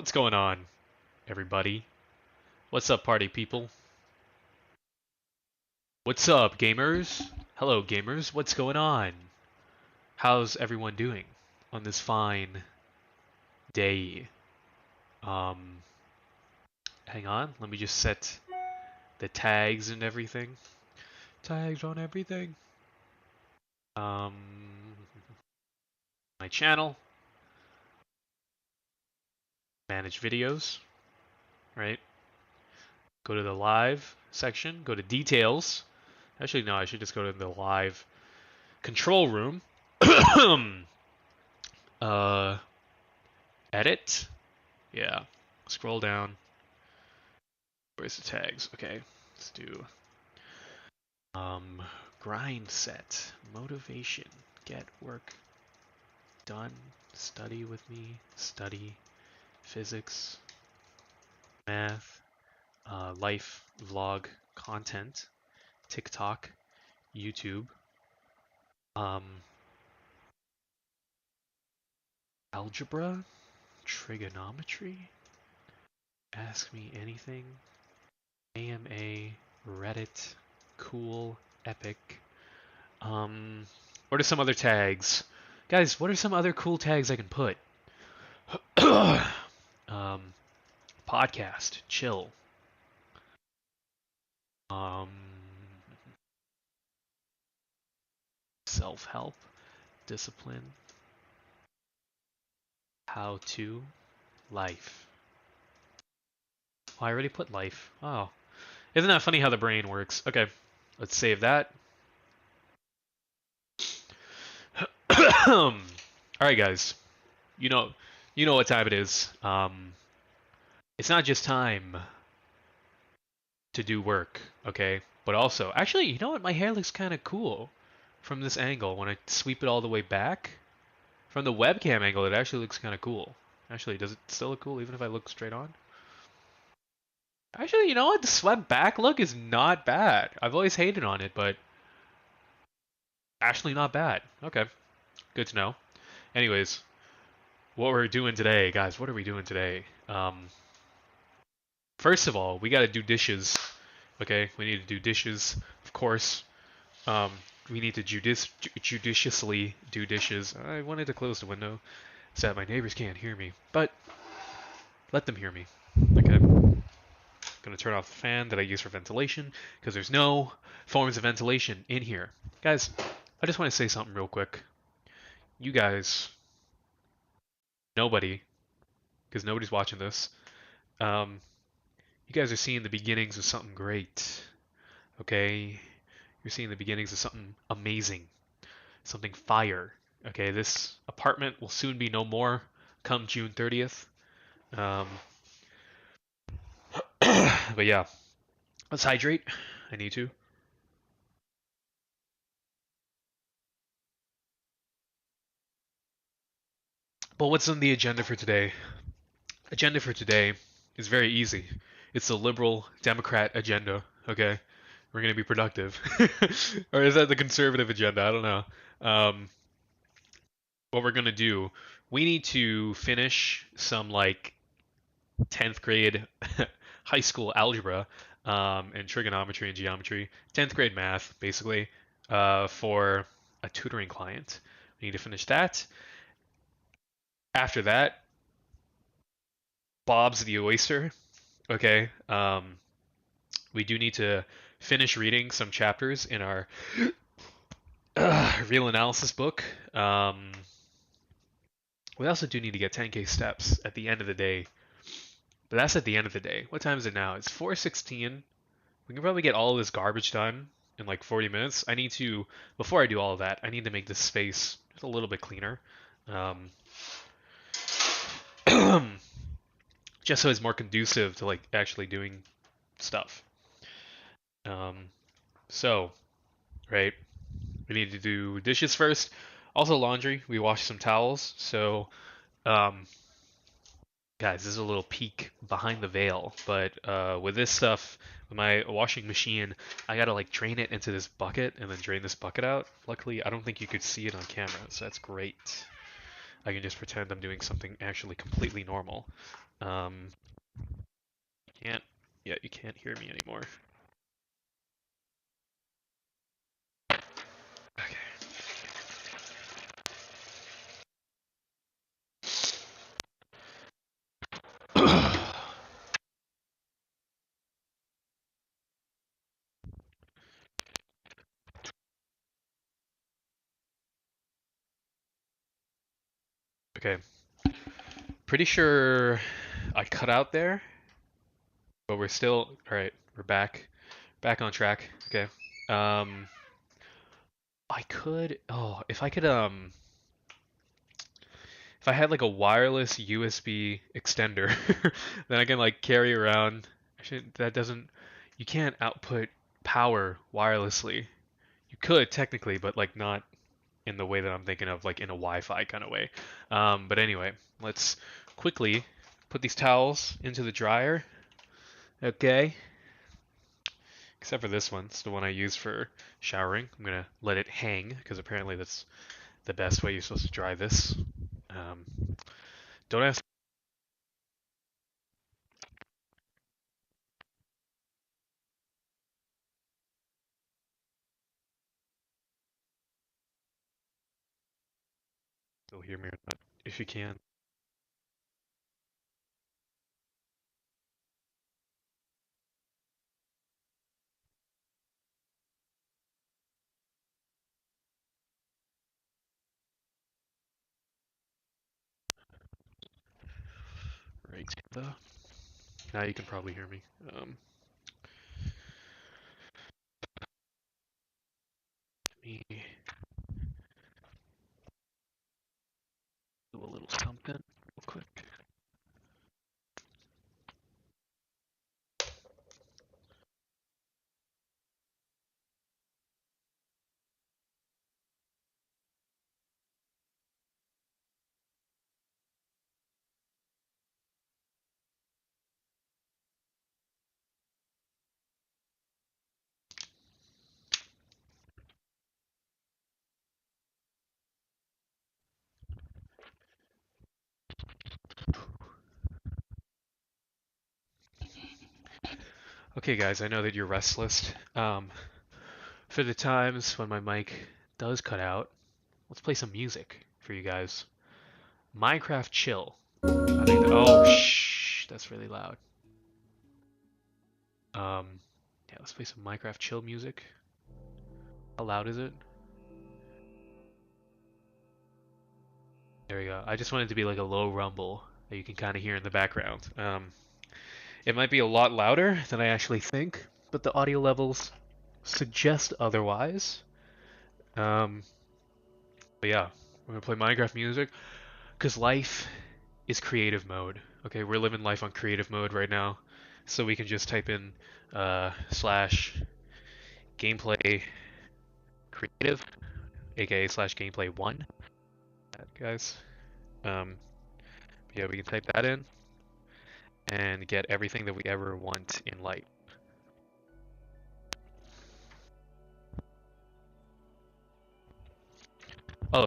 What's going on, everybody? What's up, party people? What's up, gamers? Hello, gamers. What's going on? How's everyone doing on this fine day? Um, Hang on. Let me just set the tags and everything. Tags on everything. Um, my channel. Manage videos. Right. Go to the live section. Go to details. Actually, no. I should just go to the live control room. uh, Edit. Yeah. Scroll down. Where's the tags? Okay. Let's do grind set. Motivation. Get work done. Study with me. Study. Physics. Math. Life. Vlog. Content. TikTok. YouTube. Um, Algebra. Trigonometry. Ask me anything. AMA. Reddit. Cool. Epic. What are some other tags? Guys, what are some other cool tags I can put? Podcast. Chill. Um, Self-help. Discipline. How to. Life. Oh, I already put life. Oh. Isn't that funny how the brain works? Okay. Let's save that. Alright, guys. You know what time it is. It's not just time to do work, okay? But also, actually, you know what? My hair looks kind of cool from this angle. When I sweep it all the way back, from the webcam angle, it actually looks kind of cool. Actually, does it still look cool even if I look straight on? Actually, you know what? The swept back look is not bad. I've always hated on it, but actually not bad. Okay, good to know. Anyways, what we're doing today, guys, what are we doing today? First of all, we gotta do dishes. Okay, we need to do dishes, of course. Um, we need to judiciously do dishes. I wanted to close the window so that my neighbors can't hear me, but let them hear me. Okay. Gonna turn off the fan that I use for ventilation because there's no forms of ventilation in here. Guys, I just want to say something real quick. You guys, nobody, because nobody's watching this, um, you guys are seeing the beginnings of something great. Okay? You're seeing the beginnings of something amazing, something fire. Okay, this apartment will soon be no more come June 30th. Um, but yeah, let's hydrate. I need to. But what's on the agenda for today? Agenda for today is very easy. It's the liberal Democrat agenda. Okay, we're gonna be productive, or is that the conservative agenda? I don't know. Um, what we're gonna do? We need to finish some like 10th grade high school algebra and trigonometry and geometry, 10th grade math, basically, for a tutoring client. We need to finish that. After that, Bob's the oyster. Okay. We do need to finish reading some chapters in our real analysis book. We also do need to get 10K steps at the end of the day. But that's at the end of the day. What time is it now? It's 4:16. We can probably get all of this garbage done in like 40 minutes. I need to, before I do all of that, I need to make this space just a little bit cleaner. Um, just so it's more conducive to like actually doing stuff. Um, so, right, we need to do dishes first. Also laundry. We washed some towels. So, um, guys, this is a little peek behind the veil. But with this stuff, with my washing machine, I gotta like drain it into this bucket and then drain this bucket out. Luckily, I don't think you could see it on camera, so that's great. I can just pretend I'm doing something actually completely normal. Um, can't, yeah, you can't hear me anymore. Okay. Okay, pretty sure I cut out there, but we're still, all right, we're back on track. Okay. Um, I could, oh, if I had like a wireless USB extender, then I can like carry around. Actually, that doesn't. You can't output power wirelessly. You could technically, but like not in the way that I'm thinking of, like in a Wi-Fi kind of way. But anyway, let's quickly put these towels into the dryer. Okay. Except for this one, it's the one I use for showering. I'm gonna let it hang because apparently that's the best way you're supposed to dry this. Um, don't ask. You'll hear me or not. If you can. Right. Now you can probably hear me. Let me do a little something real quick. Okay, guys, I know that you're restless. For the times when my mic does cut out, let's play some music for you guys. Minecraft Chill. I think that, oh, shh, that's really loud. Yeah, let's play some Minecraft Chill music. How loud is it? There we go. I just want it to be like a low rumble that you can kind of hear in the background. It might be a lot louder than I actually think, but the audio levels suggest otherwise. Um, but yeah, we're gonna play Minecraft music because life is creative mode. Okay, we're living life on creative mode right now, so we can just type in slash gameplay creative, aka slash gameplay one, guys. Um, yeah, we can type that in and get everything that we ever want in life. Oh,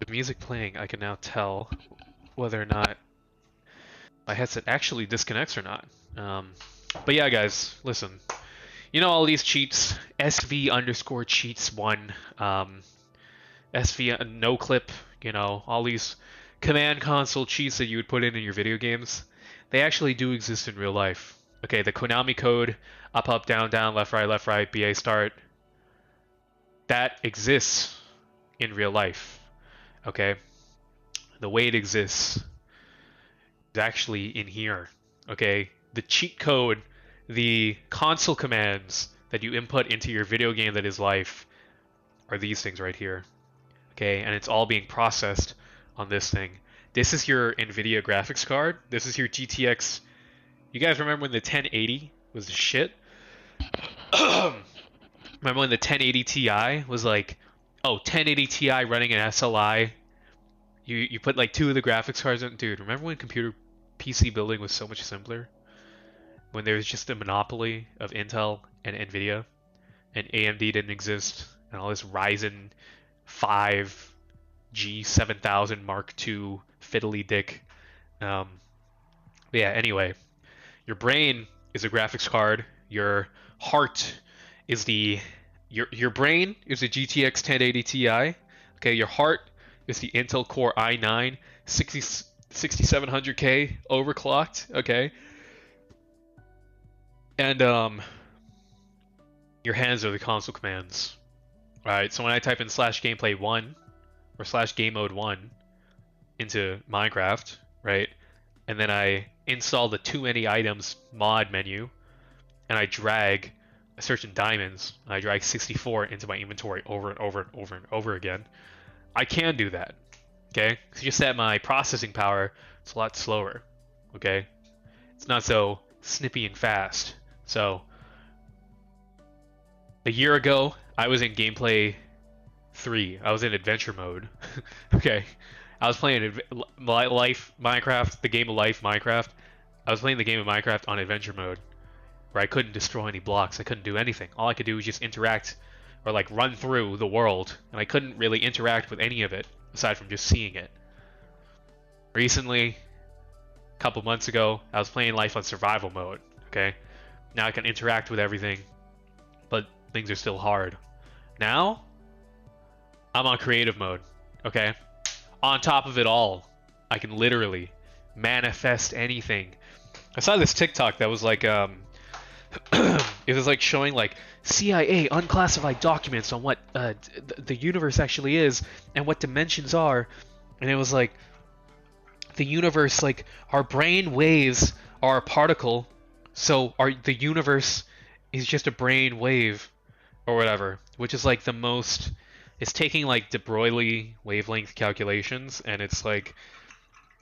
with music playing, I can now tell whether or not my headset actually disconnects or not. But yeah, guys, listen. You know all these cheats, SV underscore cheats one, SV no clip, all these command console cheats that you would put in your video games. They actually do exist in real life. Okay, the Konami code, up, down, down, left, right, BA start, that exists in real life. Okay, the way it exists is actually in here. Okay, the cheat code, the console commands that you input into your video game that is life are these things right here. Okay, and it's all being processed on this thing. This is your NVIDIA graphics card. This is your GTX. You guys remember when the 1080 was the shit? Remember when the 1080 Ti was like, oh, 1080 Ti running an SLI? You put like two of the graphics cards in. Dude, remember when computer PC building was so much simpler? When there was just a monopoly of Intel and NVIDIA, and AMD didn't exist, and all this Ryzen 5 G7000 Mark II fiddly dick. Um, but yeah, anyway, your brain is a graphics card. Your heart is your brain is a GTX 1080 Ti. Okay, your heart is the Intel Core i9 6700K overclocked. Okay, and your hands are the console commands. All right, so when I type in slash gameplay one or slash game mode one into Minecraft, right, and then I install the too many items mod menu, and I drag a certain diamonds, and I drag 64 into my inventory over and over and over and over again, I can do that. Okay, it's just that my processing power is a lot slower. Okay, it's not so snippy and fast. So a year ago, I was in gameplay 3. I was in adventure mode. Okay, I was playing life Minecraft, the game of life Minecraft. I was playing the game of Minecraft on adventure mode, where I couldn't destroy any blocks. I couldn't do anything. All I could do was just interact or like run through the world, and I couldn't really interact with any of it aside from just seeing it. Recently, a couple months ago, I was playing life on survival mode. Okay, now I can interact with everything, but things are still hard. Now, I'm on creative mode. Okay, on top of it all, I can literally manifest anything. I saw this TikTok that was like it was like showing like CIA unclassified documents on what the universe actually is and what dimensions are, and it was like the universe, like our brain waves are a particle, so the universe is just a brain wave or whatever, which is like the most. It's taking like de Broglie wavelength calculations, and it's like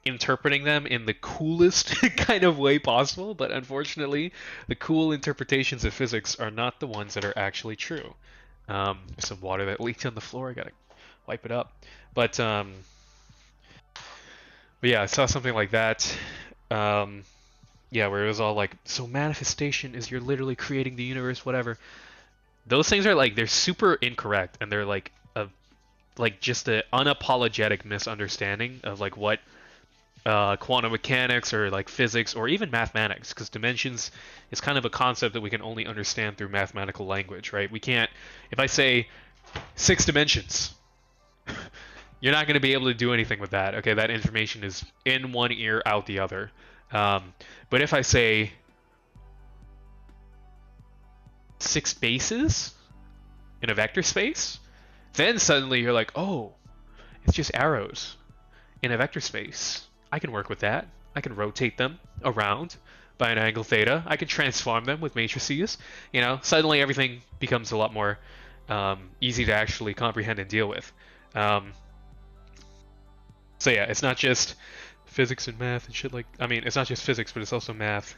interpreting them in the coolest kind of way possible, but unfortunately, the cool interpretations of physics are not the ones that are actually true. There's some water that leaked on the floor. I gotta wipe it up. But yeah, I saw something like that. Yeah, where it was all like, so manifestation is you're literally creating the universe, whatever. Those things are like they're super incorrect, and they're like just an unapologetic misunderstanding of like what quantum mechanics or like physics or even mathematics, because dimensions is kind of a concept that we can only understand through mathematical language, right? We can't, if I say 6 dimensions, you're not going to be able to do anything with that. Okay, that information is in one ear, out the other. But if I say 6 bases in a vector space, then suddenly you're like, oh, it's just arrows in a vector space. I can work with that. I can rotate them around by an angle theta. I can transform them with matrices. You know, suddenly everything becomes a lot more easy to actually comprehend and deal with. So yeah, it's not just physics and math and shit like. I mean, it's not just physics, but it's also math.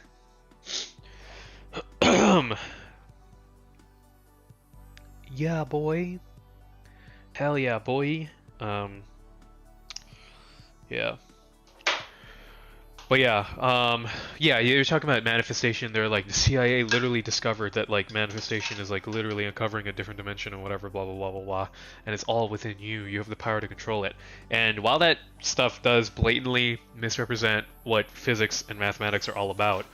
Yeah, boy. Hell yeah, boy. Yeah. But yeah, yeah, you're talking about manifestation. They're like the CIA literally discovered that like manifestation is like literally uncovering a different dimension and whatever, blah blah blah blah blah, and it's all within you. You have the power to control it. And while that stuff does blatantly misrepresent what physics and mathematics are all about,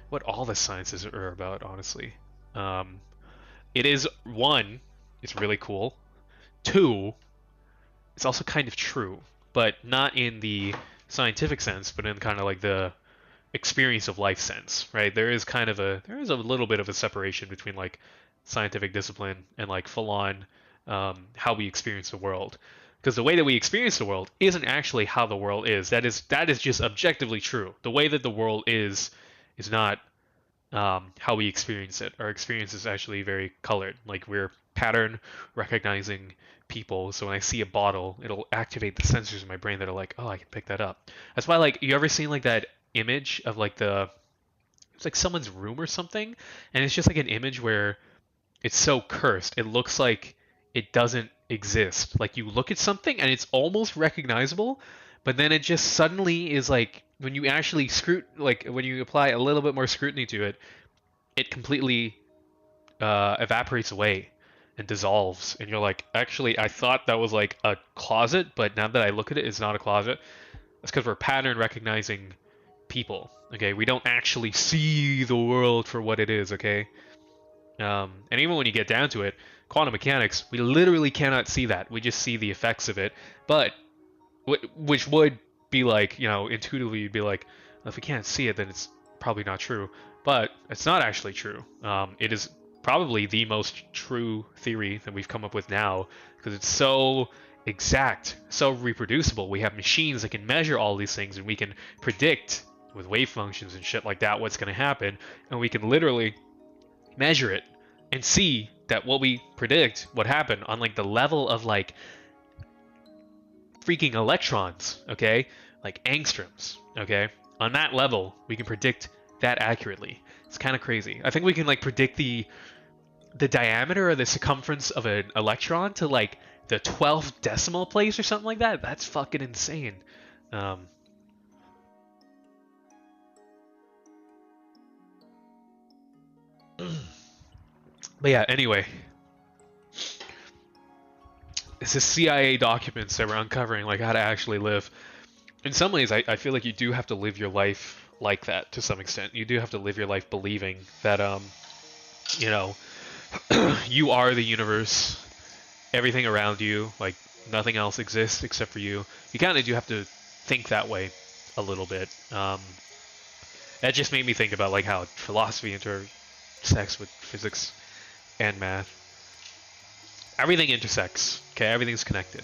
what all the sciences are about, honestly, it is one, it's really cool. 2, it's also kind of true, but not in the scientific sense, but in kind of like the experience of life sense, right? There is a little bit of a separation between like scientific discipline and like full on how we experience the world, because the way that we experience the world isn't actually how the world is. That is just objectively true. The way that the world is not how we experience it. Our experience is actually very colored. Like we're pattern recognizing people, so when I see a bottle, it'll activate the sensors in my brain that are like, oh, I can pick that up. That's why, like, you ever seen like that image of like it's like someone's room or something, and it's just like an image where it's so cursed, it looks like it doesn't exist. Like you look at something and it's almost recognizable, but then it just suddenly is like when you actually when you apply a little bit more scrutiny to it, it completely evaporates away. and dissolves, and you're like, actually, I thought that was like a closet, but now that I look at it, it's not a closet. That's because we're pattern recognizing people. Okay, we don't actually see the world for what it is. Okay, and even when you get down to it, quantum mechanics, we literally cannot see that. We just see the effects of it. But which would be like, intuitively you'd be like, well, if we can't see it, then it's probably not true. But it's not actually true. It is probably the most true theory that we've come up with now because it's so exact, so reproducible. We have machines that can measure all these things, and we can predict with wave functions and shit like that what's going to happen, and we can literally measure it and see that what we predict would happen on like the level of like freaking electrons, okay? Like angstroms, okay? On that level, we can predict that accurately. It's kind of crazy. I think we can like predict the diameter or the circumference of an electron to like the 12th decimal place or something like that. That's fucking insane. Um, but yeah, anyway. It's the CIA documents that we're uncovering, like how to actually live. In some ways, I feel like you do have to live your life like that to some extent. You do have to live your life believing that, you know, you are the universe, everything around you, like nothing else exists except for you. You kind of do have to think that way a little bit. That just made me think about like how philosophy intersects with physics and math. Everything intersects. Okay, everything's connected.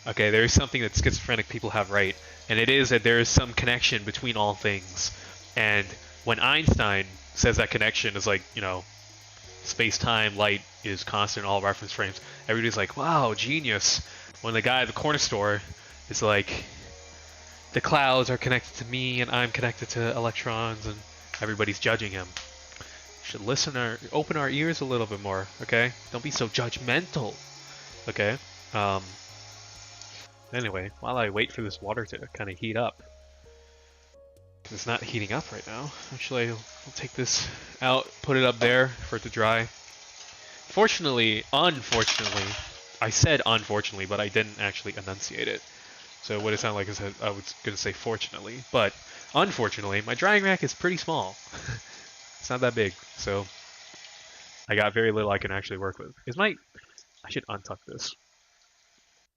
Okay, there is something that schizophrenic people have right, and it is that there is some connection between all things. And when Einstein says that connection is like, space-time, light is constant in all reference frames, everybody's like, wow, genius. When the guy at the corner store is like, the clouds are connected to me and I'm connected to electrons, and everybody's judging him. Should open our ears a little bit more, okay? Don't be so judgmental, okay? Anyway, while I wait for this water to kind of heat up, because it's not heating up right now. Actually, I'll take this out, put it up there for it to dry. Unfortunately, I said unfortunately, but I didn't actually enunciate it. So what it sounded like is that I was going to say fortunately, but unfortunately, my drying rack is pretty small. It's not that big, so I got very little I can actually work with. I should untuck this.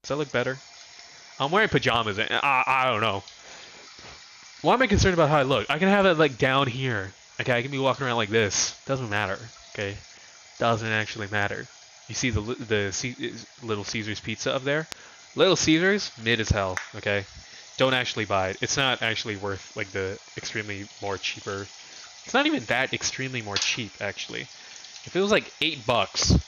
Does that look better? I'm wearing pajamas, and I don't know. Why am I concerned about how I look? I can have it like down here. Okay, I can be walking around like this. Doesn't matter. Okay, doesn't actually matter. You see the Little Caesars pizza up there? Little Caesars, mid as hell. Okay, don't actually buy it. It's not actually worth like the extremely more cheaper. It's not even that extremely more cheap, actually. If it was like $8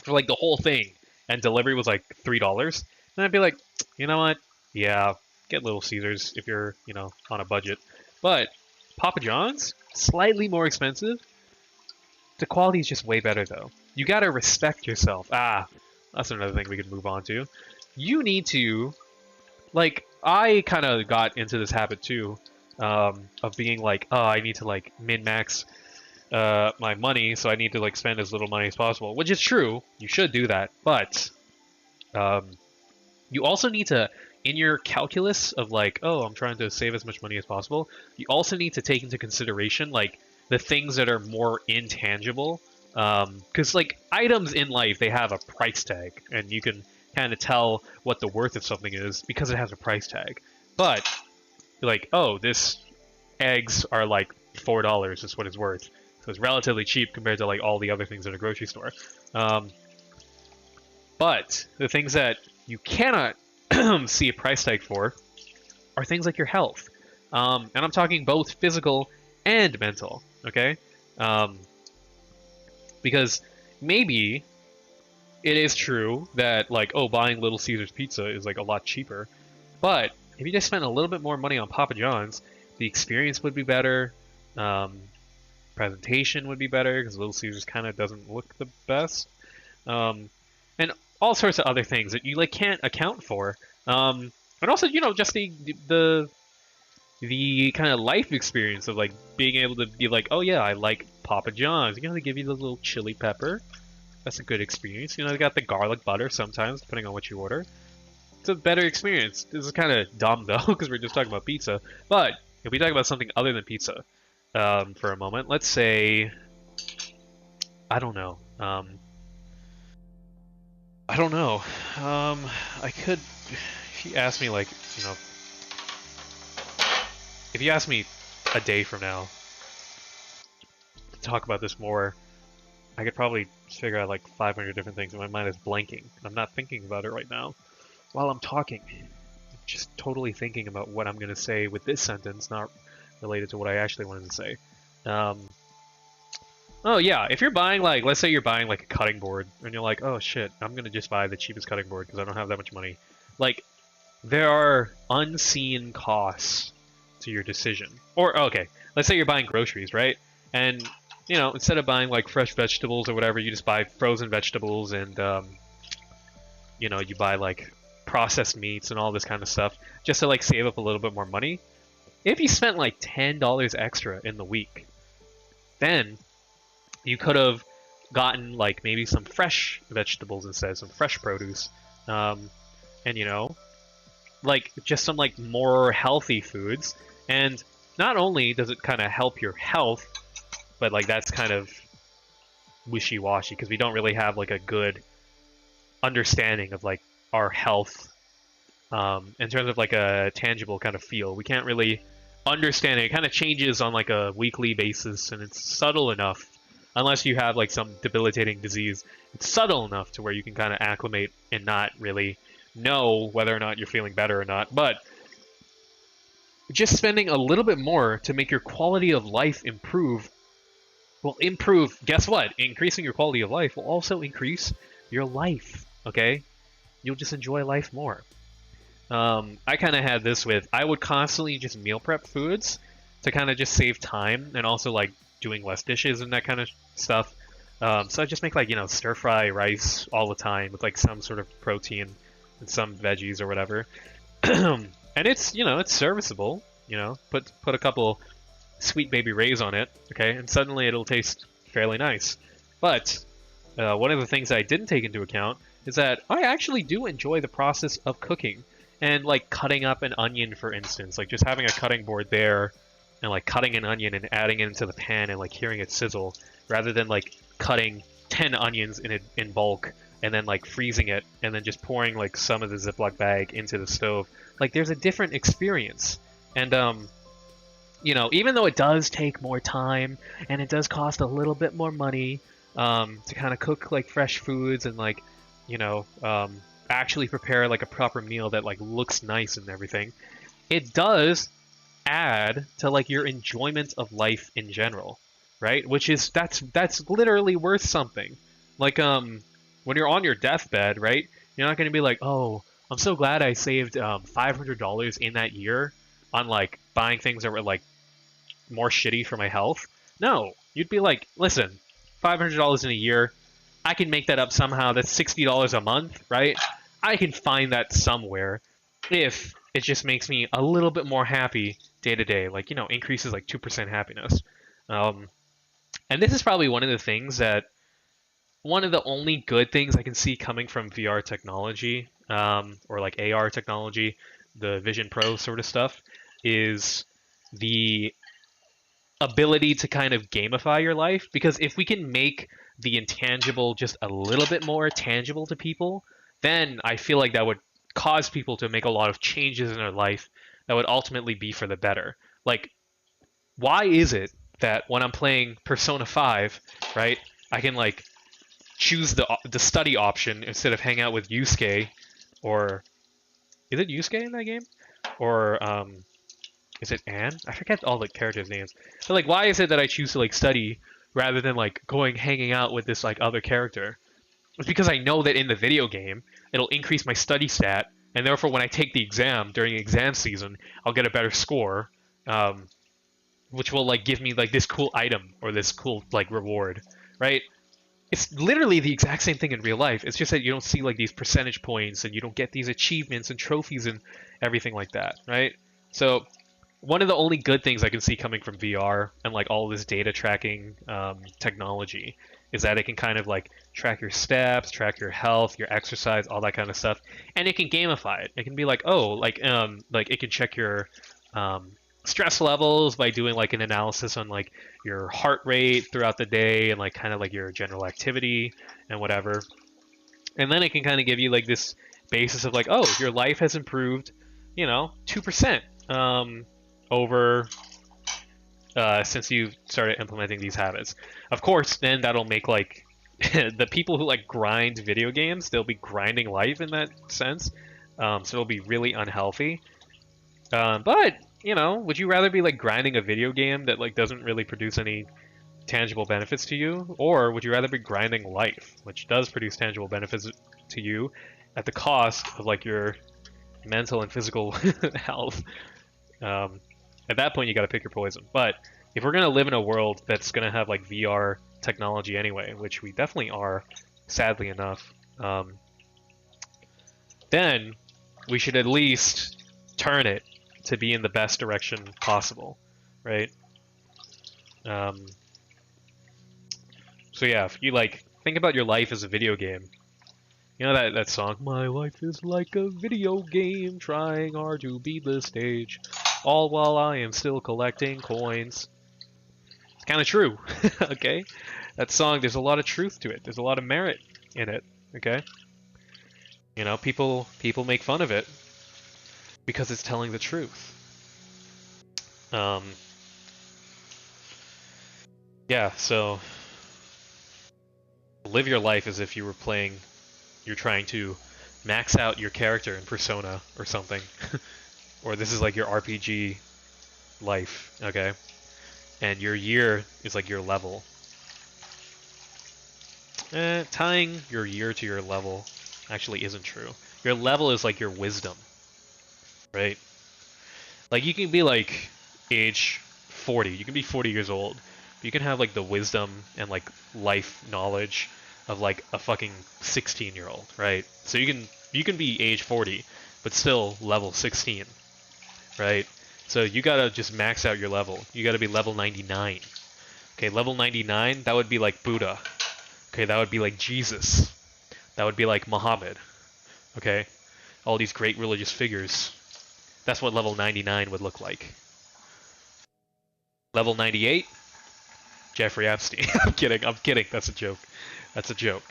for like the whole thing, and delivery was like $3, then I'd be like, you know what? Yeah, get Little Caesars if you're, on a budget. But Papa John's, slightly more expensive. The quality is just way better, though. You gotta respect yourself. That's another thing we could move on to. You need to, like, I kind of got into this habit too. Of being like, oh, I need to like min-max my money, so I need to like spend as little money as possible, which is true. You should do that, but you also need to, in your calculus of like, oh, I'm trying to save as much money as possible, you also need to take into consideration like the things that are more intangible, because like items in life, they have a price tag, and you can kind of tell what the worth of something is because it has a price tag. But like, oh, this eggs are like $4 is what it's worth. So it's relatively cheap compared to like all the other things in a grocery store. But the things that you cannot see a price tag for are things like your health. And I'm talking both physical and mental, okay? Because maybe it is true that like, oh, buying Little Caesars pizza is like a lot cheaper, but if you just spent a little bit more money on Papa John's, the experience would be better, presentation would be better, because Little Caesars kind of doesn't look the best, and all sorts of other things that you like can't account for, and also just the kind of life experience of like being able to be like, oh yeah, I like Papa John's. You know, they give you the little chili pepper. That's a good experience. You know, they got the garlic butter sometimes, depending on what you order. It's a better experience. This is kind of dumb though, because we're just talking about pizza. But if we talk about something other than pizza, for a moment, let's say, I don't know. I don't know. I could, if you ask me, like, you know, if you ask me a day from now to talk about this more, I could probably figure out like 500 different things, and my mind is blanking. I'm not thinking about it right now. While I'm talking, I'm just totally thinking about what I'm gonna say with this sentence, not related to what I actually wanted to say. Oh yeah, if you're buying like, let's say you're buying like a cutting board, and you're like, oh shit, I'm gonna just buy the cheapest cutting board because I don't have that much money. Like, there are unseen costs to your decision. Or, okay, let's say you're buying groceries, right? And, you know, instead of buying like fresh vegetables or whatever, you just buy frozen vegetables and, you know, you buy like processed meats and all this kind of stuff just to like save up a little bit more money. If you spent like $10 extra in the week, then you could have gotten like maybe some fresh vegetables instead, some fresh produce, and you know, like just some like more healthy foods. And not only does it kind of help your health, but like that's kind of wishy-washy because we don't really have like a good understanding of like our health in terms of like a tangible kind of feel. We can't really understand it. It kind of changes on like a weekly basis, and it's subtle enough. Unless you have like some debilitating disease, it's subtle enough to where you can kind of acclimate and not really know whether or not you're feeling better or not. But just spending a little bit more to make your quality of life improve will improve. Guess what? Increasing your quality of life will also increase your life. Okay? You'll just enjoy life more. I kind of had this with, I would constantly just meal prep foods to kind of just save time and also like doing less dishes and that kind of stuff. So I just make like, you know, stir fry rice all the time with like some sort of protein and some veggies or whatever. And it's, you know, it's serviceable, you know, put a couple Sweet Baby Rays on it, okay, and suddenly it'll taste fairly nice. But one of the things I didn't take into account is that I actually do enjoy the process of cooking and like cutting up an onion, for instance, like just having a cutting board there and like cutting an onion and adding it into the pan and like hearing it sizzle, rather than like cutting 10 onions in bulk and then like freezing it and then just pouring like some of the Ziploc bag into the stove. Like there's a different experience. And you know, even though it does take more time and it does cost a little bit more money to kind of cook like fresh foods and like, you know, actually prepare like a proper meal that like looks nice and everything, it does add to like your enjoyment of life in general, right? Which is that's literally worth something. Like when you're on your deathbed, right? You're not going to be like, "Oh, I'm so glad I saved $500 in that year on like buying things that were like more shitty for my health." No, you'd be like, "Listen, $500 in a year, I can make that up somehow. That's $60 a month, right? I can find that somewhere if it just makes me a little bit more happy day to day, like, you know, increases like 2% happiness." And this is probably one of the things that, one of the only good things I can see coming from VR technology, or like AR technology, the Vision Pro sort of stuff, is the ability to kind of gamify your life. Because if we can make the intangible just a little bit more tangible to people, then I feel like that would cause people to make a lot of changes in their life that would ultimately be for the better. Like, why is it that when I'm playing Persona 5, right, I can like choose the study option instead of hang out with Yusuke, or is it Yusuke in that game? Or is it Anne? I forget all the characters' names. But like, why is it that I choose to like study rather than like hanging out with this like other character? It's because I know that in the video game it'll increase my study stat, and therefore when I take the exam during exam season, I'll get a better score, which will like give me like this cool item or this cool like reward, right? It's literally the exact same thing in real life. It's just that you don't see like these percentage points and you don't get these achievements and trophies and everything like that, right? So one of the only good things I can see coming from VR and like all this data tracking technology is that it can kind of like track your steps, track your health, your exercise, all that kind of stuff, and it can gamify it. It can be like, oh, like it can check your um, stress levels by doing like an analysis on like your heart rate throughout the day and like kind of like your general activity and whatever. And then it can kind of give you like this basis of like, oh, your life has improved, 2% over since you started implementing these habits. Of course, then that'll make like the people who like grind video games, they'll be grinding life in that sense. So it'll be really unhealthy. But would you rather be like grinding a video game that like doesn't really produce any tangible benefits to you, or would you rather be grinding life, which does produce tangible benefits to you at the cost of like your mental and physical health? At that point, you got to pick your poison. But if we're gonna live in a world that's gonna have like VR technology anyway, which we definitely are, sadly enough, then we should at least turn it to be in the best direction possible, right? So yeah, if you like think about your life as a video game, you know that song, "My life is like a video game, trying hard to beat the stage, all while I am still collecting coins." It's kind of true, okay? That song, there's a lot of truth to it. There's a lot of merit in it, okay? People make fun of it because it's telling the truth. Yeah, so live your life as if you're trying to max out your character in Persona or something. Or this is like your RPG life, okay? And your year is like your level. Tying your year to your level actually isn't true. Your level is like your wisdom, right? Like you can be like age 40, you can be 40 years old, but you can have like the wisdom and like life knowledge of like a fucking 16-year-old, right? So you can be age 40, but still level 16, right? So you gotta just max out your level. You gotta be level 99. Okay, level 99, that would be like Buddha. Okay, that would be like Jesus. That would be like Muhammad. Okay, all these great religious figures. That's what level 99 would look like. Level 98, Jeffrey Epstein. I'm kidding. That's a joke. That's a joke.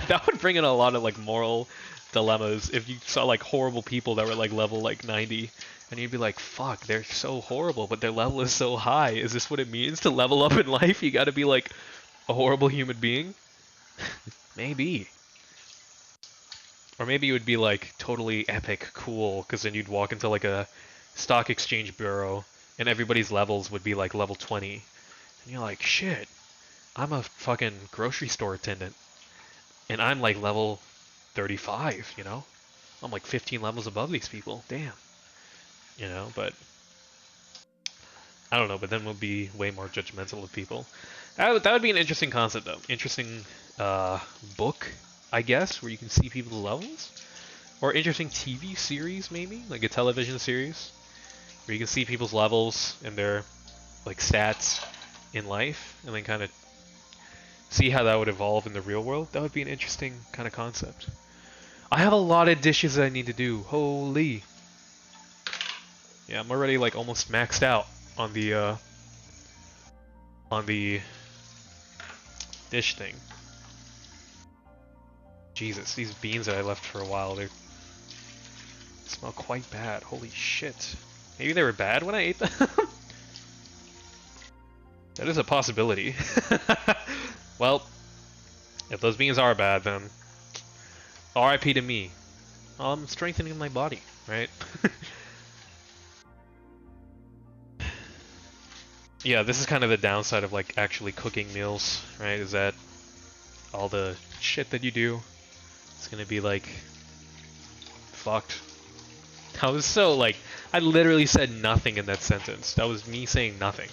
That would bring in a lot of like moral dilemmas if you saw like horrible people that were like level like 90 and you'd be like, fuck, they're so horrible, but their level is so high. Is this what it means to level up in life? You gotta be like a horrible human being? Maybe. Or maybe it would be like totally epic cool, because then you'd walk into like a stock exchange bureau and everybody's levels would be like level 20. And you're like, shit, I'm a fucking grocery store attendant. And I'm like level 35, I'm like 15 levels above these people. Damn. But I don't know, but then we'll be way more judgmental of people. That would be an interesting concept, though. Interesting book, I guess, where you can see people's levels. Or interesting TV series, maybe? Like a television series, where you can see people's levels and their like stats in life, and then kind of see how that would evolve in the real world. That would be an interesting kind of concept. I have a lot of dishes that I need to do. Holy. Yeah, I'm already like almost maxed out on the dish thing. Jesus, these beans that I left for a while, they smell quite bad. Holy shit. Maybe they were bad when I ate them? That is a possibility. Well, if those beans are bad, then RIP to me. I'm strengthening my body, right? Yeah, this is kind of the downside of like actually cooking meals, right? Is that all the shit that you do is gonna be like fucked. I was so like, I literally said nothing in that sentence. That was me saying nothing.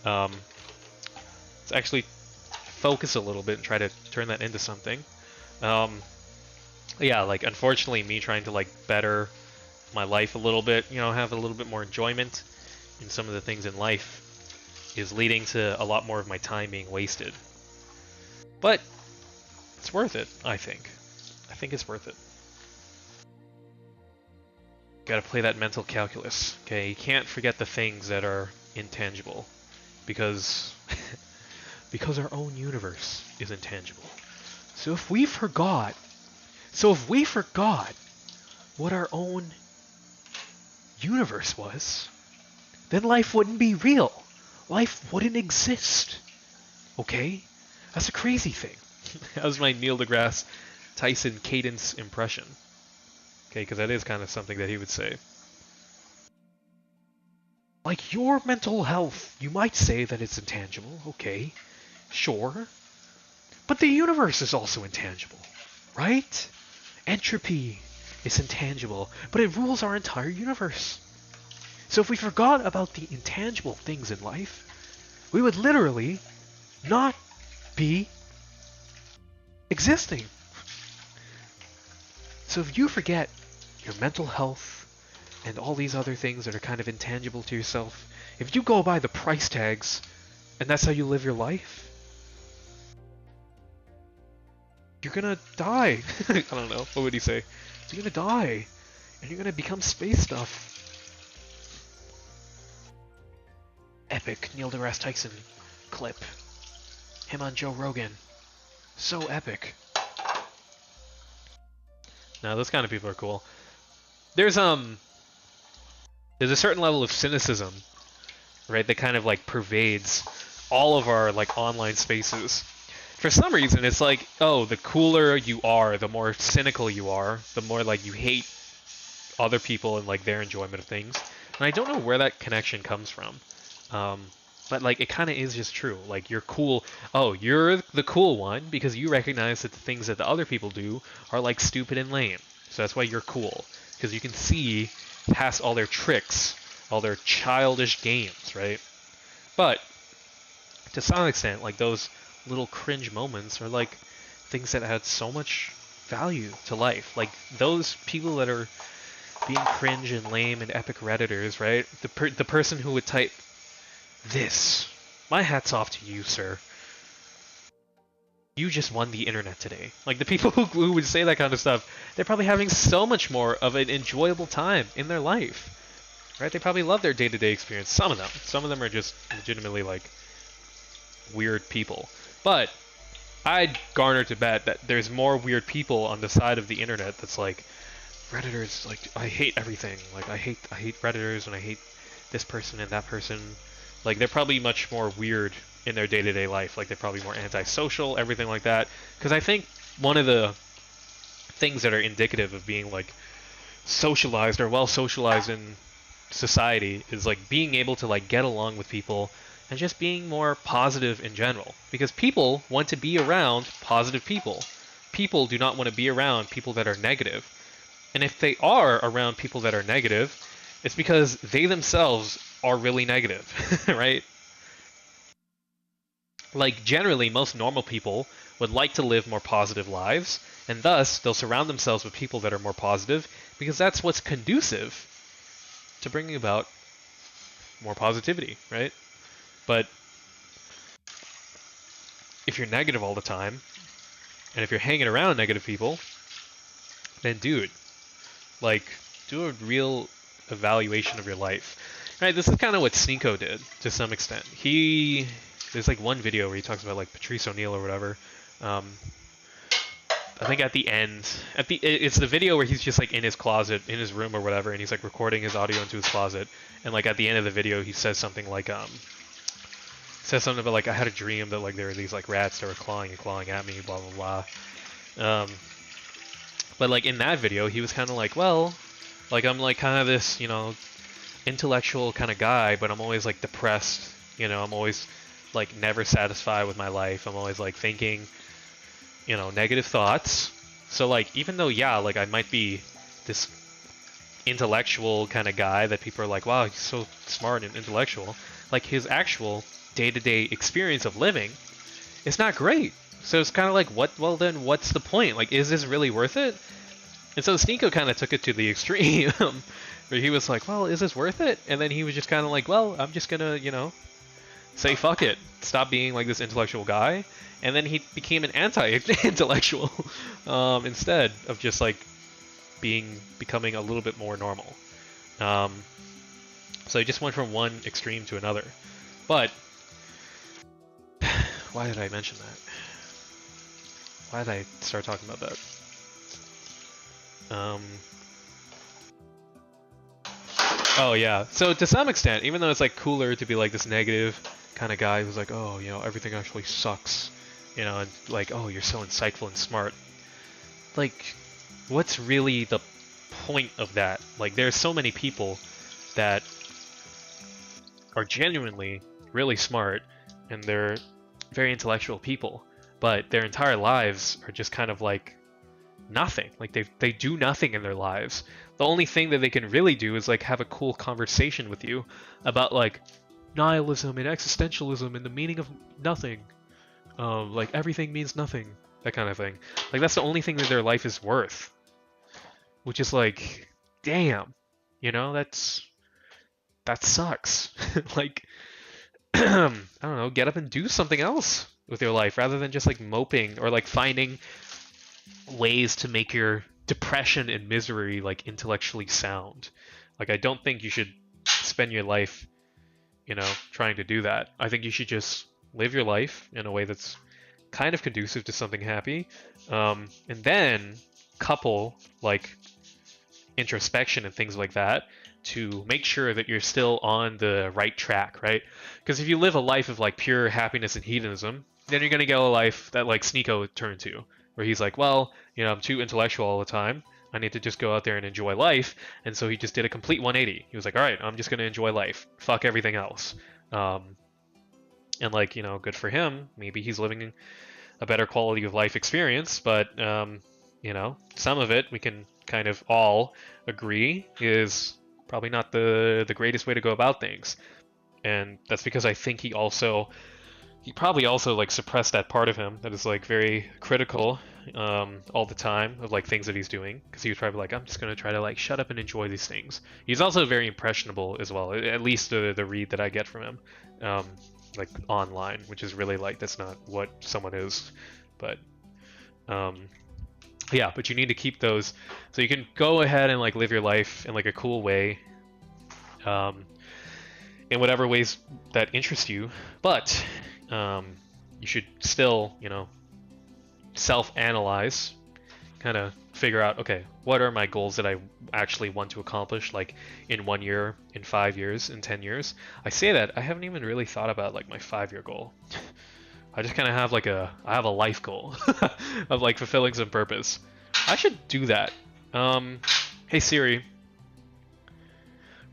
Let's actually focus a little bit and try to turn that into something. yeah, like unfortunately me trying to like better my life a little bit, you know, have a little bit more enjoyment in some of the things in life is leading to a lot more of my time being wasted. But it's worth it, I think. I think it's worth it. Gotta play that mental calculus. Okay, you can't forget the things that are intangible. Because because our own universe is intangible. So if we forgot what our own universe was, then life wouldn't be real. Life wouldn't exist. Okay? That's a crazy thing. That was my Neil deGrasse Tyson cadence impression. Okay, because that is kind of something that he would say. Like your mental health, you might say that it's intangible. Okay, sure. But the universe is also intangible, right? Entropy is intangible, but it rules our entire universe. So if we forgot about the intangible things in life, we would literally not be existing. So if you forget your mental health and all these other things that are kind of intangible to yourself, if you go by the price tags and that's how you live your life, you're gonna die. I don't know. What would he say? You're gonna die. And you're gonna become space stuff. Epic Neil deGrasse Tyson clip. Him on Joe Rogan. So epic. Now, those kind of people are cool. There's a certain level of cynicism, right, that kind of like pervades all of our like online spaces. For some reason, it's like, oh, the cooler you are, the more cynical you are, the more like you hate other people and like their enjoyment of things. And I don't know where that connection comes from. But like it kind of is just true. Like you're cool. Oh, you're the cool one because you recognize that the things that the other people do are like stupid and lame. So that's why you're cool, because you can see past all their tricks, all their childish games, right? But to some extent, like those little cringe moments are like things that add so much value to life. Like those people that are being cringe and lame and epic redditors, right? The person who would type this. My hat's off to you, sir. You just won the internet today. Like the people who would say that kind of stuff, they're probably having so much more of an enjoyable time in their life, right? They probably love their day-to-day experience. Some of them are just legitimately like weird people. But I'd garner to bet that there's more weird people on the side of the internet that's like, Redditors, like, I hate everything. Like, I hate Redditors and I hate this person and that person. Like, they're probably much more weird in their day-to-day life. Like, they're probably more antisocial, everything like that. Because I think one of the things that are indicative of being, like, socialized or well-socialized in society is, like, being able to, like, get along with people and just being more positive in general. Because people want to be around positive people. People do not want to be around people that are negative. And if they are around people that are negative, it's because they themselves are really negative, right? Like, generally, most normal people would like to live more positive lives, and thus, they'll surround themselves with people that are more positive, because that's what's conducive to bringing about more positivity, right? But if you're negative all the time, and if you're hanging around negative people, then dude, like, do a real evaluation of your life. Right, this is kind of what Sneeko did, to some extent. There's like one video where he talks about like Patrice O'Neal or whatever. I think at the end, it's the video where he's just like in his closet, in his room or whatever, and he's like recording his audio into his closet. And like at the end of the video, he says something like, about like, I had a dream that like there were these like rats that were clawing at me, blah blah blah. But like in that video, he was kind of like, well, like I'm like kind of this, you know, intellectual kind of guy, but I'm always like depressed, you know, I'm always like never satisfied with my life. I'm always like thinking, you know, negative thoughts. So like even though, yeah, like I might be this intellectual kind of guy that people are like, wow, he's so smart and intellectual, like his actual day-to-day experience of living is not great. So it's kind of like, well then what's the point? Like, is this really worth it? And so Sneeko kind of took it to the extreme, where he was like, well, is this worth it? And then he was just kind of like, well, I'm just gonna, say fuck it, stop being like this intellectual guy. And then he became an anti-intellectual instead of just like becoming a little bit more normal. So he just went from one extreme to another. But why did I mention that? Why did I start talking about that? Oh yeah. So to some extent, even though it's like cooler to be like this negative kind of guy who's like, oh, everything actually sucks, and like, oh, you're so insightful and smart. Like, what's really the point of that? Like, there's so many people that are genuinely really smart and they're very intellectual people, but their entire lives are just kind of like nothing. Like they do nothing in their lives. The only thing that they can really do is like have a cool conversation with you about like nihilism and existentialism and the meaning of nothing. Like everything means nothing, that kind of thing. Like that's the only thing that their life is worth. Which is like, damn, that sucks. Like, I don't know, get up and do something else with your life rather than just like moping or like finding ways to make your depression and misery like intellectually sound. Like, I don't think you should spend your life, trying to do that. I think you should just live your life in a way that's kind of conducive to something happy, and then couple like introspection and things like that to make sure that you're still on the right track, right? Because if you live a life of like pure happiness and hedonism, then you're gonna get a life that like Sneeko turned to, where he's like, well, I'm too intellectual all the time. I need to just go out there and enjoy life. And so he just did a complete 180. He was like, all right, I'm just gonna enjoy life. Fuck everything else. And like, good for him. Maybe he's living a better quality of life experience, but some of it we can kind of all agree is probably not the greatest way to go about things. And that's because I think he probably also like suppressed that part of him that is like very critical all the time of like things that he's doing, because he was probably like, I'm just gonna try to like shut up and enjoy these things. He's also very impressionable as well, at least the read that I get from him, like online, which is really like, that's not what someone is, but yeah, but you need to keep those so you can go ahead and like live your life in like a cool way, in whatever ways that interest you, but you should still, self-analyze, kind of figure out, okay, what are my goals that I actually want to accomplish, like in 1 year, in 5 years, in 10 years. I say that, I haven't even really thought about like my 5-year goal. I just kind of have like I have a life goal of like fulfilling some purpose. I should do that. Hey Siri,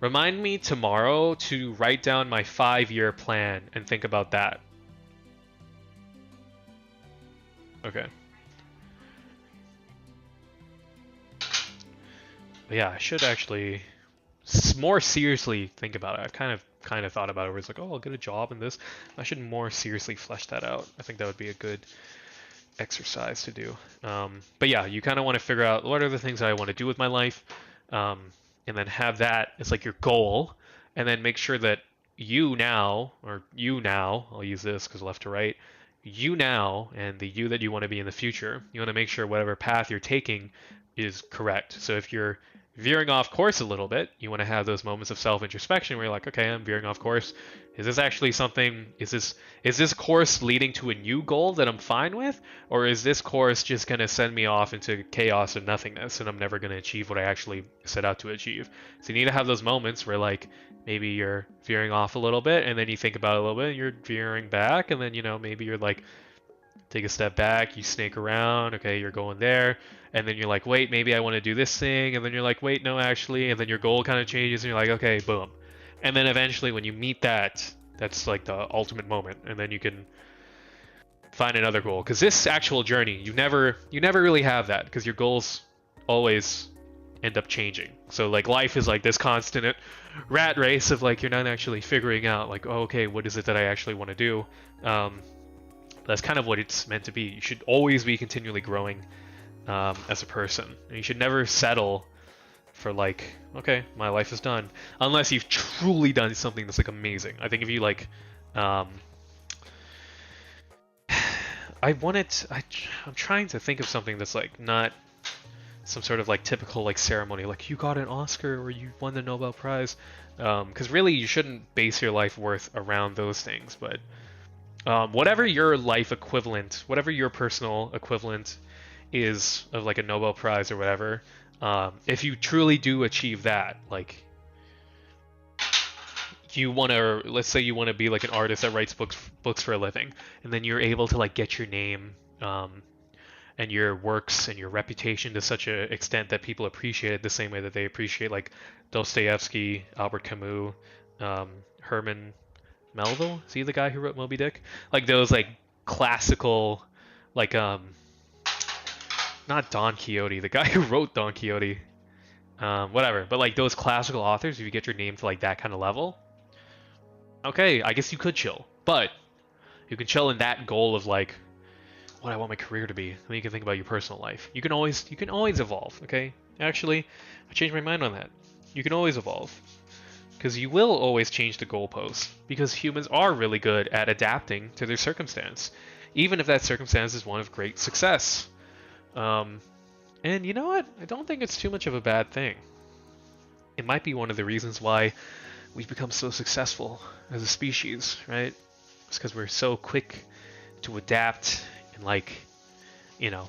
remind me tomorrow to write down my 5-year plan and think about that. Okay. But yeah, I should actually more seriously think about it. I've kind of thought about it where it's like, oh, I'll get a job in this. I should more seriously flesh that out. I think that would be a good exercise to do. But yeah, you kind of want to figure out what are the things that I want to do with my life, and then have that as like your goal, and then make sure that you now, I'll use this because left to right, you now and the you that you want to be in the future, you want to make sure whatever path you're taking is correct. So if you're veering off course a little bit, you want to have those moments of self-introspection where you're like, okay, I'm veering off course. Is this actually something, is this course leading to a new goal that I'm fine with? Or is this course just going to send me off into chaos and nothingness and I'm never going to achieve what I actually set out to achieve? So you need to have those moments where like maybe you're veering off a little bit and then you think about it a little bit and you're veering back, and then maybe you're like, take a step back, you snake around, okay, you're going there, and then you're like, wait, maybe I want to do this thing, and then you're like, wait, no, actually, and then your goal kind of changes, and you're like, okay, boom. And then eventually when you meet that, that's like the ultimate moment, and then you can find another goal. Because this actual journey, you never really have that, because your goals always end up changing. So like life is like this constant rat race of like, you're not actually figuring out like, oh, okay, what is it that I actually want to do? That's kind of what it's meant to be. You should always be continually growing as a person. And you should never settle for like, okay, my life is done, unless you've truly done something that's like amazing. I think if you like, um, I'm trying to think of something that's like not some sort of like typical like ceremony, like you got an Oscar or you won the Nobel Prize, because really you shouldn't base your life worth around those things. But whatever your life equivalent, whatever your personal equivalent is of like a Nobel Prize or whatever, if you truly do achieve that, like you want to, let's say you want to be like an artist that writes books for a living, and then you're able to like get your name and your works and your reputation to such an extent that people appreciate it the same way that they appreciate like Dostoevsky, Albert Camus, Herman Melville. Is he the guy who wrote Moby Dick? Like those like classical, like not Don Quixote, the guy who wrote Don Quixote, whatever. But like those classical authors, if you get your name to like that kind of level, okay, I guess you could chill. But you can chill in that goal of like what I want my career to be. Then you can think about your personal life. You can always evolve. Okay, actually, I changed my mind on that. You can always evolve because you will always change the goalposts because humans are really good at adapting to their circumstance, even if that circumstance is one of great success. Um, and you know what? I don't think it's too much of a bad thing. It might be one of the reasons why we've become so successful as a species, right? It's because we're so quick to adapt and like, you know,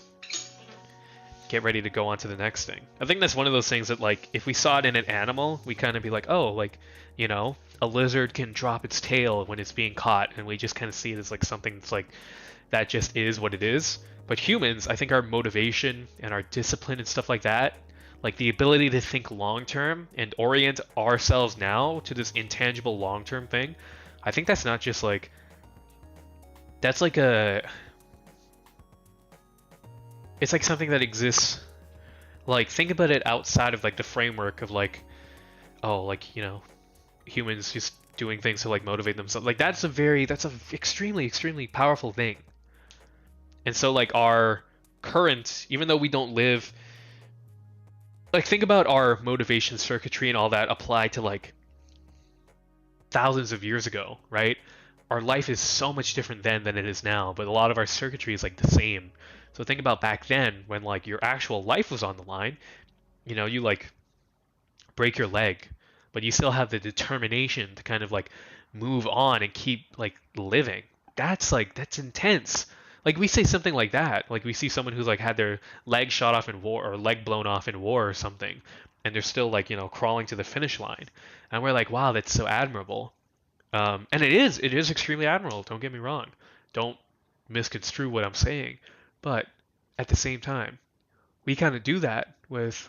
get ready to go on to the next thing. I think that's one of those things that like if we saw it in an animal, we kind of be like, oh, like, a lizard can drop its tail when it's being caught, and we just kind of see it as like something that's like that just is what it is. But humans, I think our motivation and our discipline and stuff like that, like the ability to think long term and orient ourselves now to this intangible long term thing, I think that's not just like that's like a it's like something that exists. Like think about it outside of like the framework of like, oh, like, humans just doing things to like motivate themselves. Like that's a extremely powerful thing. And so like our current, even though we don't live, like think about our motivation circuitry and all that applied to like thousands of years ago, right? Our life is so much different then than it is now, but a lot of our circuitry is like the same. So think about back then when like your actual life was on the line, you like break your leg, but you still have the determination to kind of like move on and keep like living. That's intense. Like we say something like that, like we see someone who's like had their leg shot off in war or leg blown off in war or something, and they're still like crawling to the finish line, and we're like, wow, that's so admirable. And it is extremely admirable. Don't get me wrong. Don't misconstrue what I'm saying, but at the same time, we kind of do that with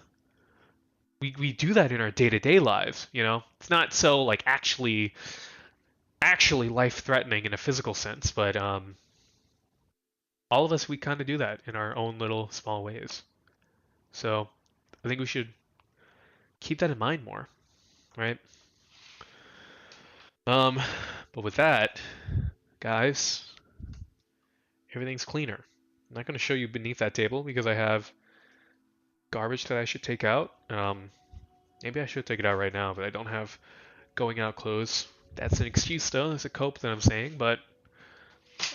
we do that in our day-to-day lives. It's not so like actually life-threatening in a physical sense, but all of us we kind of do that in our own little small ways. So I think we should keep that in mind more, right? Um, but with that, guys, everything's cleaner. I'm not going to show you beneath that table because I have garbage that I should take out. Maybe I should take it out right now, but I don't have going out clothes. That's an excuse though. That's a cope that I'm saying, but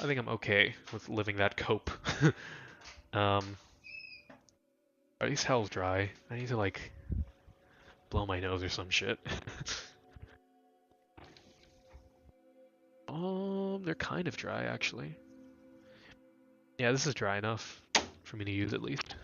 I think I'm okay with living that cope. um, are these towels dry? I need to like blow my nose or some shit. They're kind of dry actually. Yeah, this is dry enough for me to use at least.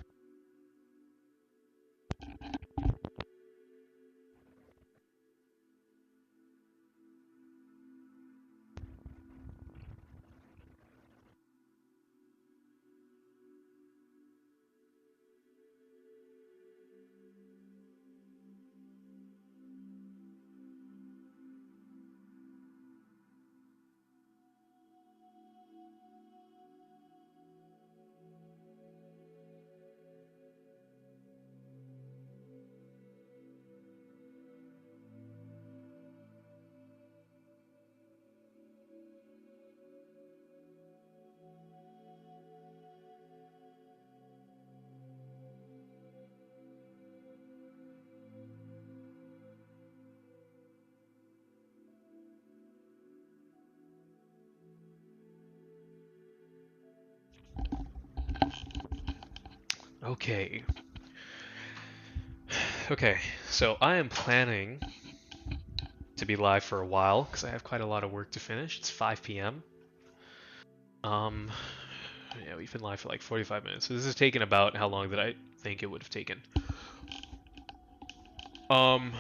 Okay. Okay, so I am planning to be live for a while because I have quite a lot of work to finish. It's 5 p.m. Um, yeah, we've been live for like 45 minutes. So this has taken about how long that I think it would have taken. Um,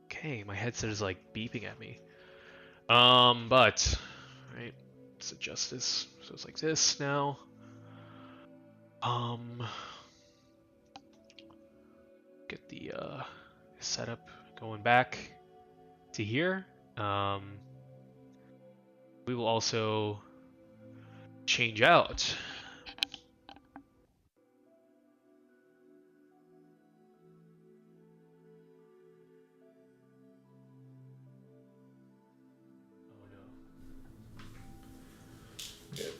okay, my headset is like beeping at me. But, right, let's adjust this. So it's like this now. Um, get the setup going back to here. Um, we will also change out. Oh no. Good.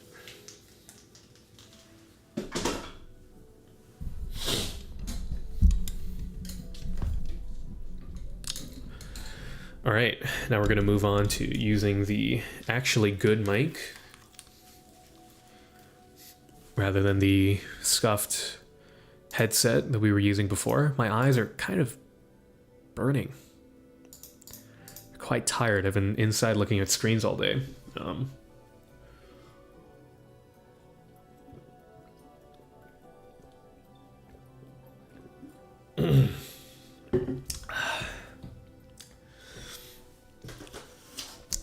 All right, now we're going to move on to using the actually good mic rather than the scuffed headset that we were using before. My eyes are kind of burning. Quite tired. I've been inside looking at screens all day.